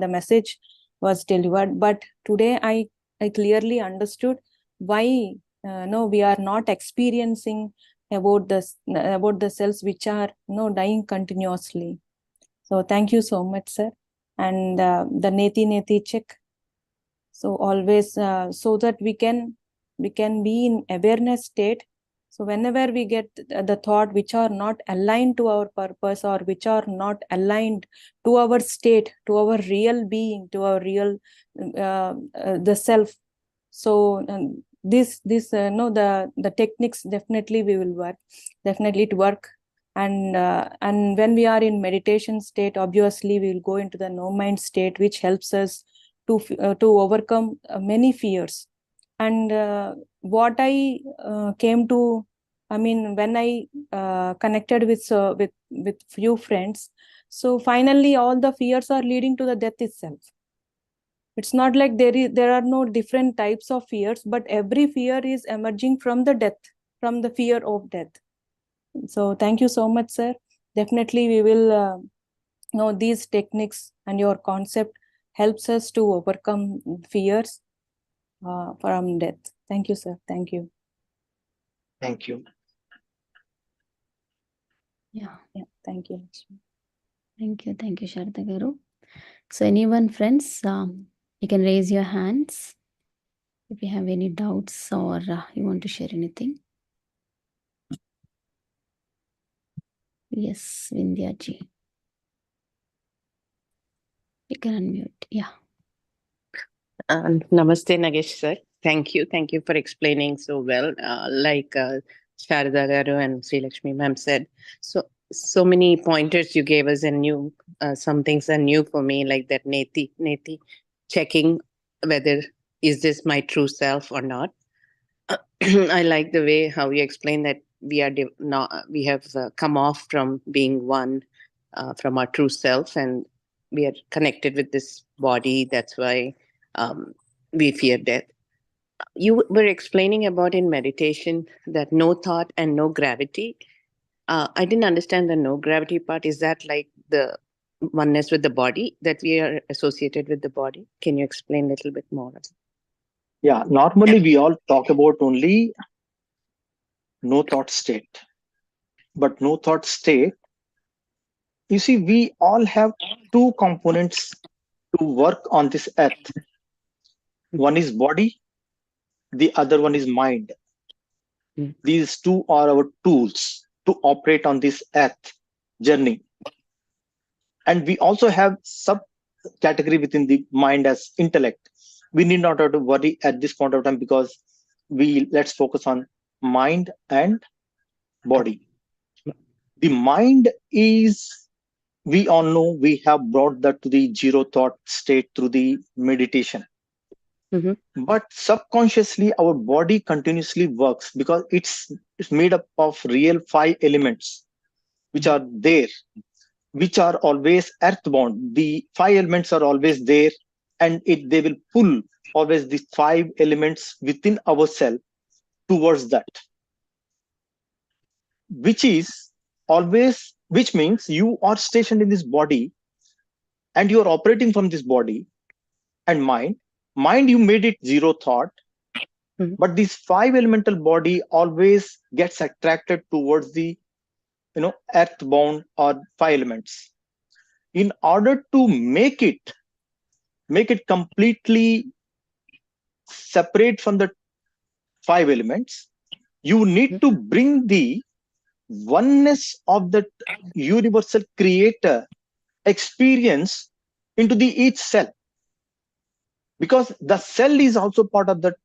the message was delivered, but today I clearly understood why no, we are not experiencing about the cells which are dying continuously. So thank you so much, sir. And the neti check, so always so that we can be in awareness state. So whenever we get the thought which are not aligned to our purpose, or which are not aligned to our state, to our real being, to our real the self, so the techniques definitely we will work, definitely to work. And when we are in meditation state, obviously we will go into the no mind state, which helps us to overcome many fears. And what I came to, when I connected with few friends, so finally all the fears are leading to the death itself. It's not like there are no different types of fears, but every fear is emerging from the death, from the fear of death. So thank you so much, sir. Definitely we will know these techniques, and your concept helps us to overcome fears from death. Thank you, sir. Thank you. Thank you. Yeah. Thank you. Thank you, Sharda Garu. So anyone, friends, you can raise your hands if you have any doubts or you want to share anything. Yes, Vindhya ji. You can unmute. Yeah. Namaste, Nagesh sir. Thank you. Thank you for explaining so well. Like Sharada Garu and Sri Lakshmi ma'am said, so many pointers you gave us, and new some things are new for me, like that neti checking whether is this my true self or not. I like the way how you explain that we are we have come off from being one, from our true self, and we are connected with this body. That's why we fear death. You were explaining about in meditation that no thought and no gravity. I didn't understand the no gravity part. Is that like the oneness with the body, that we are associated with the body? Can you explain a little bit more? Yeah, normally we all talk about only no thought state. But no thought state, you see, we all have two components to work on this earth. One is body, the other one is mind. These two are our tools to operate on this earth journey. And we also have sub category within the mind as intellect. We need not have to worry at this point of time, because let's focus on mind and body. The mind is, we all know, we have brought that to the zero thought state through the meditation. But subconsciously our body continuously works, because it's made up of real 5 elements which are there, which are always earthbound. The 5 elements are always there, and they will pull always the 5 elements within ourselves towards that, which means you are stationed in this body, and you are operating from this body. And mind, you made it zero thought, but this 5 elemental body always gets attracted towards the earthbound or 5 elements. In order to make it completely separate from the 5 elements, you need to bring the oneness of the universal creator experience into the each cell, because the cell is also part of that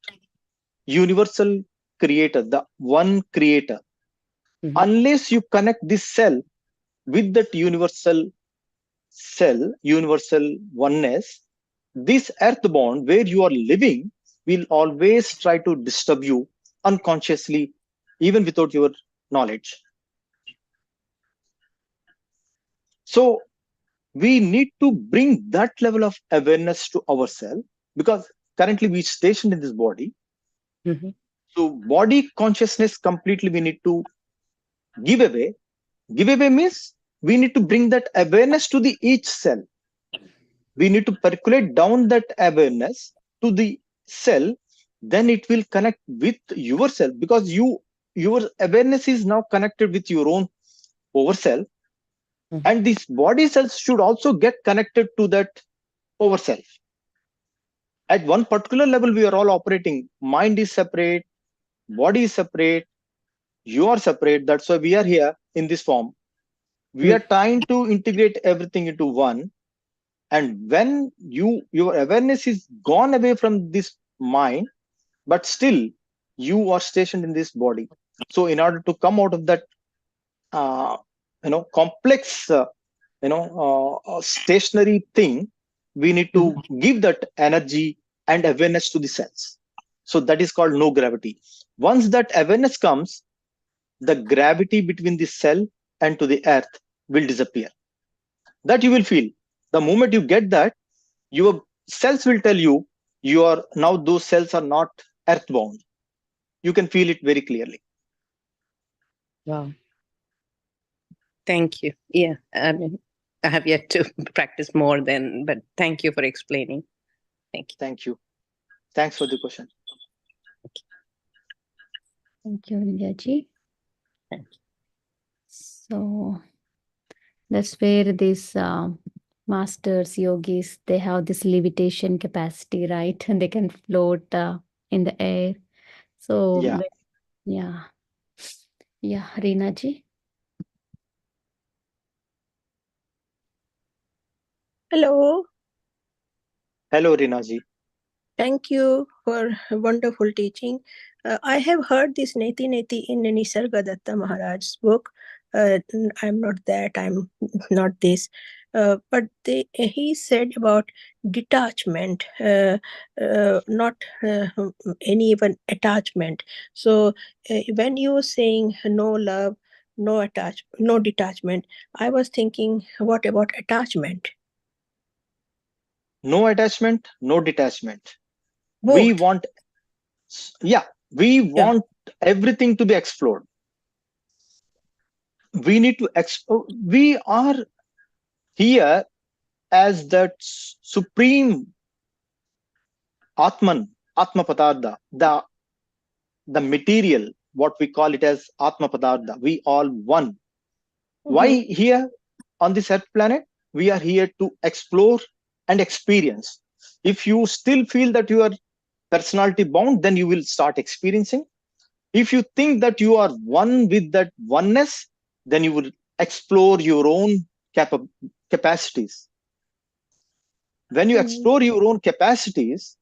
universal creator, the one creator. Unless you connect this cell with that universal oneness, this earthbound where you are living will always try to disturb you unconsciously, even without your knowledge. So we need to bring that level of awareness to ourselves, because currently we stationed in this body. Mhm. So body consciousness completely we need to give away. Give away means we need to bring that awareness to the each cell. We need to percolate down that awareness to the cell. Then it will connect with yourself, because your awareness is now connected with your own overself, Mhm. and these body cells should also get connected to that overself. At one particular level, we are all operating. Mind is separate, body is separate, you are separate. That's why we are here in this form. We are trying to integrate everything into one. And when your awareness is gone away from this mind, but still you are stationed in this body. So in order to come out of that uh, complex stationary thing, we need to Mhm. give that energy and awareness to the cells. So that is called no gravity. Once that awareness comes, the gravity between the cell and to the earth will disappear. That you will feel. The moment you get that, your cells will tell you, you are now, those cells are not earthbound. You can feel it very clearly. Wow. Thank you. Yeah, I mean, I have yet to practice more than, but thank you for explaining. Thank you. Thank you. Thanks for the question. Thank you, Vidyaji. Thank you. So that's where these masters, yogis, they have this levitation capacity, right? And they can float in the air. So Yeah. yeah, yeah, Reena ji. Hello, Hello, Rinaji. thank you for wonderful teaching. I have heard this Neti Neti in Nisargadatta Maharaj's book. I'm not that, I'm not this. But he said about detachment, not any even attachment. So when you were saying no love, no detachment, I was thinking, what about attachment? No attachment, no detachment. We Both. want, yeah, we Yeah. want everything to be explored. We need to explore. We are here as that supreme Atman, Atma Padartha, the material, what we call it as Atma Padartha. We all one. Why Mhm. here on this earth planet? We are here to explore and experience. If you still feel that you are personality bound, then you will start experiencing. If you think that you are one with that oneness, then you will explore your own capacities. When you Mhm. explore your own capacities,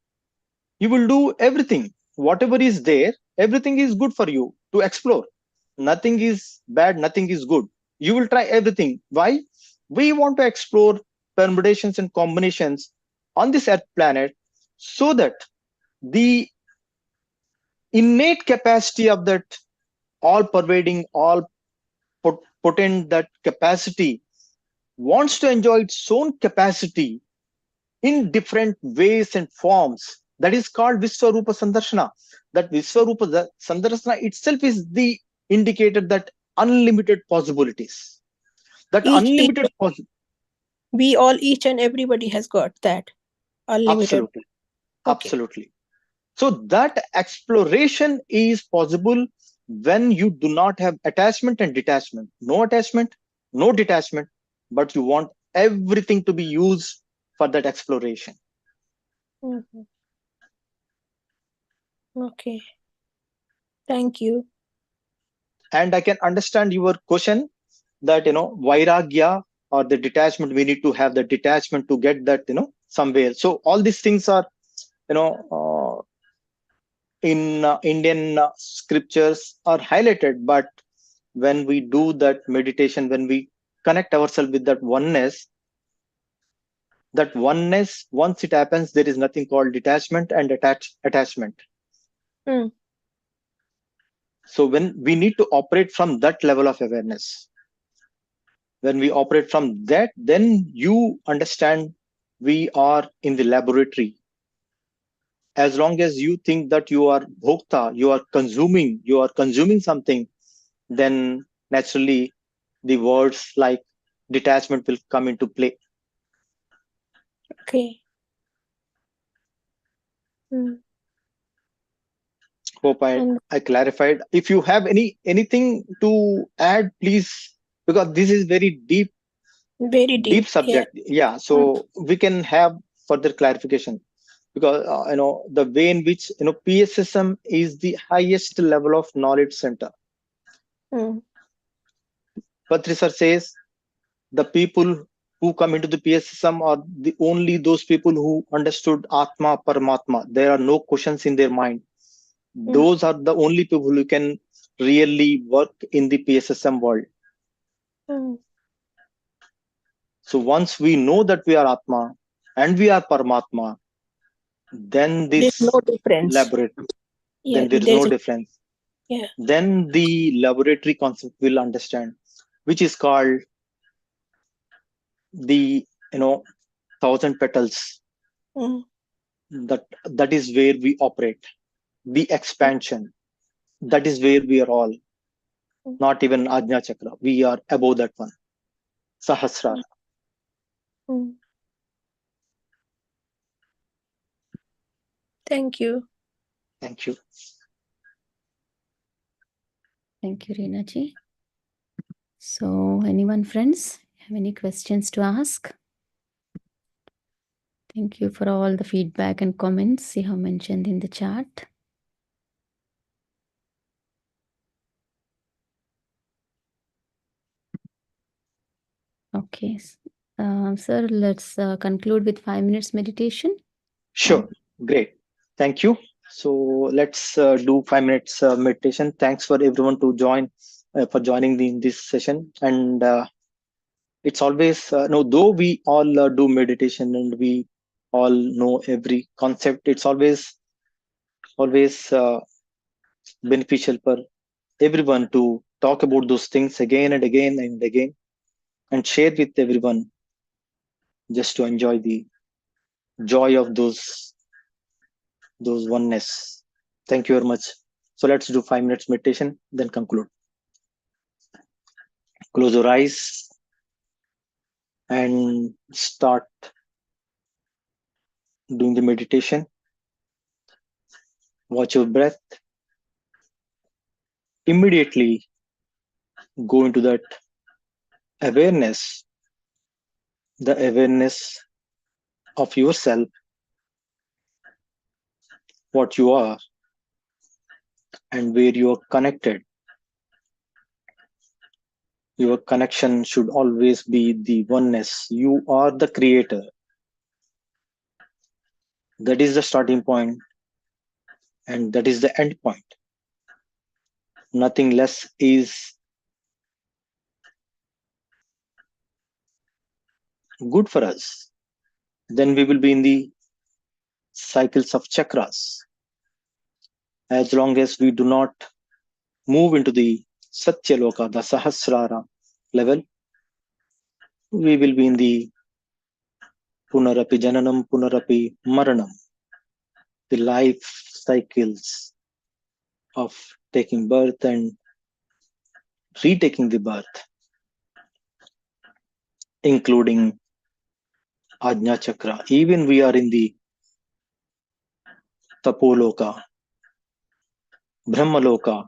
you will do everything. Whatever is there, everything is good for you to explore. Nothing is bad, nothing is good. You will try everything. Why? We want to explore permutations and combinations on this earth planet, so that the innate capacity of that all pervading, all potent, that capacity wants to enjoy its own capacity in different ways and forms. That is called Viswarupa Sandarshana. That Viswarupa Sandarshana itself is the indicator that unlimited possibilities. That Each unlimited we all, each and everybody has got that unlimited. absolutely, Okay. absolutely. So that exploration is possible when you do not have attachment and detachment. No attachment, no detachment, but you want everything to be used for that exploration. Mhm. Okay. Thank you. And I can understand your question that, vairagya or the detachment, we need to have the detachment to get that, somewhere. So all these things are, you know, in Indian scriptures are highlighted, but when we do that meditation, when we connect ourselves with that oneness, once it happens, there is nothing called detachment and attachment. Mm. So when we need to operate from that level of awareness, When we operate from that, then you understand we are in the laboratory. As long as you think that you are bhokta, you are consuming something, then naturally the words like detachment will come into play. Okay. Mm. Hope And I clarified. If you have anything to add, please, because this is very very deep. deep subject. Yeah, so we can have further clarification, because the way in which PSSM is the highest level of knowledge center. Mm. But research says the people who come into the PSSM are the only those people who understood Atma Paramatma. There are no questions in their mind. Those are the only people who can really work in the PSSM world. Mm. So once we know that we are Atma and we are Paramatma, then There's this no difference. laboratory, Yeah, then there is there's no difference. yeah. Then the laboratory concept will understand, which is called the 1,000 petals. Mm. That is where we operate. The expansion, that is where we are all. Not even Ajna Chakra. We are above that one. Sahasrara. Mm. Thank you. Thank you. Thank you, Reena-ji. So, anyone, friends, have any questions to ask? Thank you for all the feedback and comments you have mentioned in the chat. Okay, sir, let's conclude with 5 minutes meditation. Sure. Great. Thank you. So let's do 5 minutes meditation. Thanks for everyone to join for joining in this session. And it's always no, though we all do meditation and we all know every concept, it's always beneficial for everyone to talk about those things again and again and again, and share with everyone, just to enjoy the joy of those oneness. Thank you very much. So let's do 5 minutes meditation, then conclude. Close your eyes and start doing the meditation. Watch your breath. Immediately go into that awareness, the awareness of yourself, what you are, and where you are connected. Your connection should always be the oneness. You are the creator. That is the starting point, and that is the end point. Nothing less is good for us. Then we will be in the cycles of chakras. As long as we do not move into the Satyaloka, the Sahasrara level, we will be in the Punarapi Jananam, Punarapi Maranam, the life cycles of taking birth and retaking the birth, including Ajna Chakra. Even we are in the Tapoloka, Brahmaloka,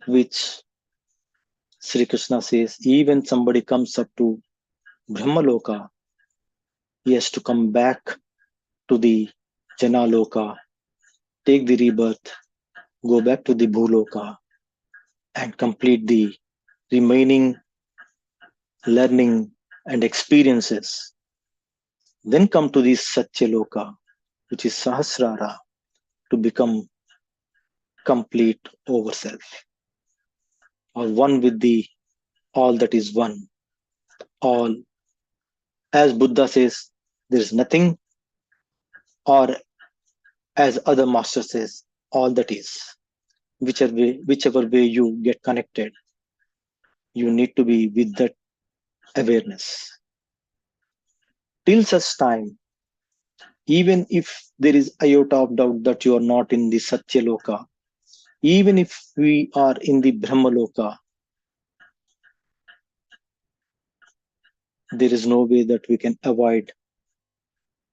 which Sri Krishna says, even somebody comes up to Brahmaloka, he has to come back to the Janaloka, take the rebirth, go back to the Bhuloka, and complete the remaining learning and experiences. Then come to the Satyaloka, which is Sahasrara, to become complete over self, or one with the all that is one. All, as Buddha says, there is nothing, or as other master says, all that is. Whichever way you get connected, you need to be with that awareness. Till such time, even if there is iota of doubt that you are not in the Satyaloka, even if we are in the Brahmaloka, there is no way that we can avoid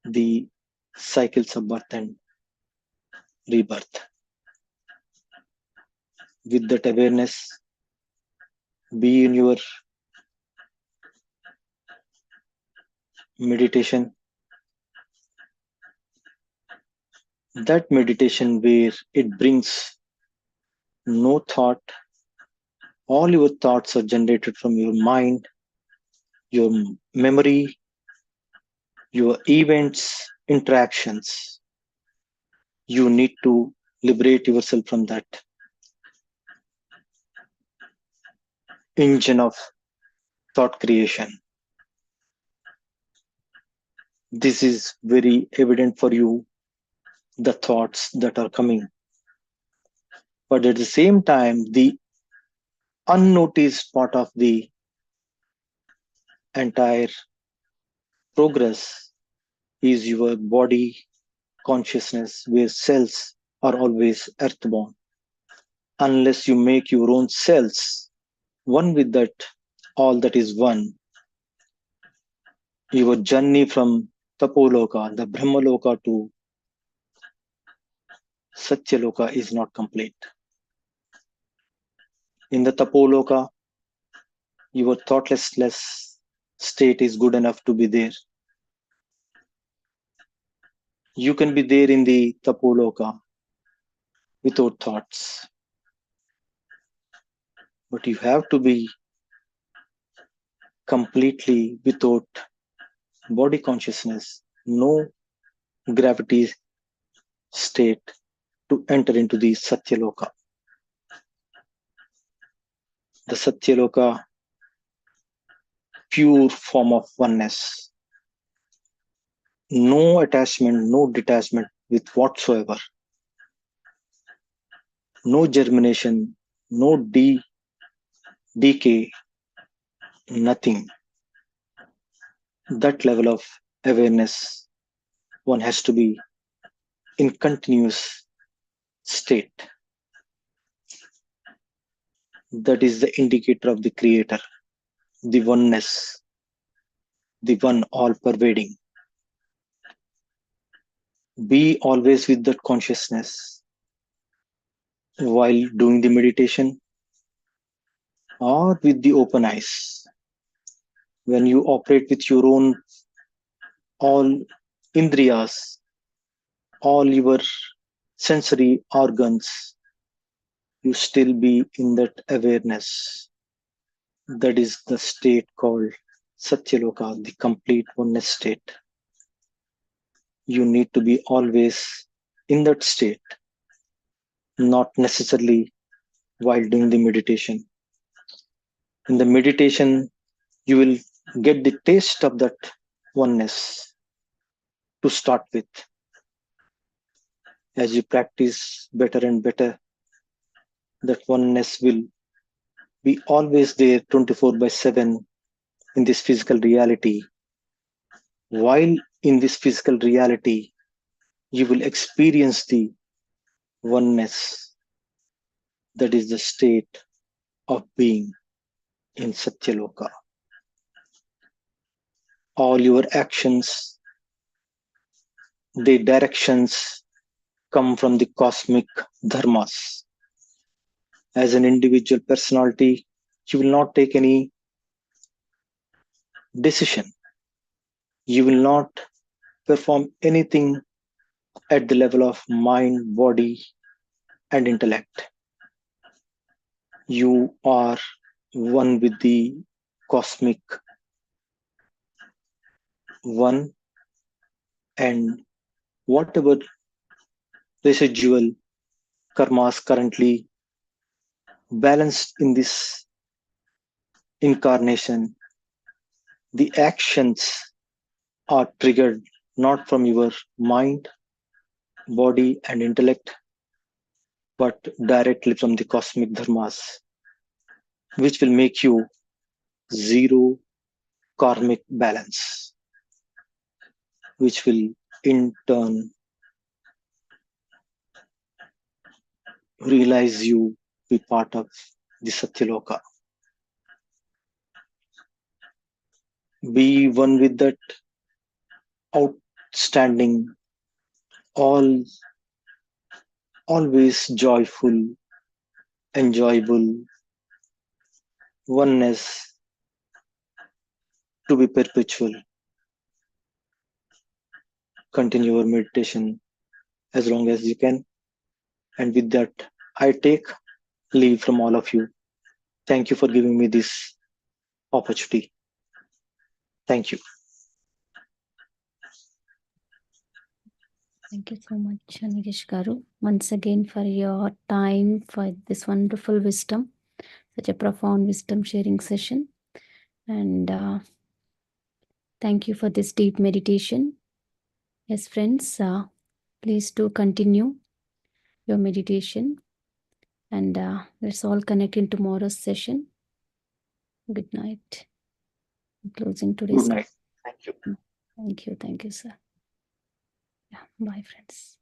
the cycles of birth and rebirth. With that awareness, be in your meditation, that meditation where it brings no thought, all your thoughts are generated from your mind, your memory, your events, interactions. You need to liberate yourself from that engine of thought creation. This is very evident for you, the thoughts that are coming. But at the same time, the unnoticed part of the entire progress is your body consciousness, where cells are always earthborn. Unless you make your own cells one with that, all that is one, your journey from Tapoloka, the Brahmaloka, to Satyaloka is not complete. In the Tapoloka, your thoughtless state is good enough to be there. You can be there in the Tapoloka without thoughts. But you have to be completely without body consciousness, no gravity state to enter into the Satyaloka. The Satyaloka, pure form of oneness. No attachment, no detachment with whatsoever. No germination, no decay, nothing. That level of awareness, one has to be in continuous state. That is the indicator of the creator, the oneness, the one all pervading. Be always with that consciousness while doing the meditation or with the open eyes. When you operate with your own all indriyas, all your sensory organs, you still be in that awareness. That is the state called Satyaloka, the complete oneness state. You need to be always in that state, not necessarily while doing the meditation. In the meditation, you will get the taste of that oneness to start with. As you practice better and better, that oneness will be always there 24/7 in this physical reality. While in this physical reality, you will experience the oneness. That is the state of being in Satyaloka. All your actions, the directions come from the cosmic dharmas. As an individual personality, you will not take any decision. You will not perform anything at the level of mind, body, and intellect. You are one with the cosmic one, and whatever residual karmas currently balanced in this incarnation, the actions are triggered not from your mind, body, and intellect, but directly from the cosmic dharmas, which will make you zero karmic balance, which will in turn realize you be part of the Satyaloka. Be one with that outstanding, always joyful, enjoyable oneness to be perpetual. Continue your meditation as long as you can. And with that, I take leave from all of you. Thank you for giving me this opportunity. Thank you. Thank you so much, Nagesh Garu, once again for your time, for this wonderful wisdom, such a profound wisdom sharing session. And thank you for this deep meditation. Yes, friends, please do continue your meditation. And let's all connect in tomorrow's session. Good night. I'm closing today's. Good night. Thank you. Thank you. Thank you, sir. Yeah, bye, friends.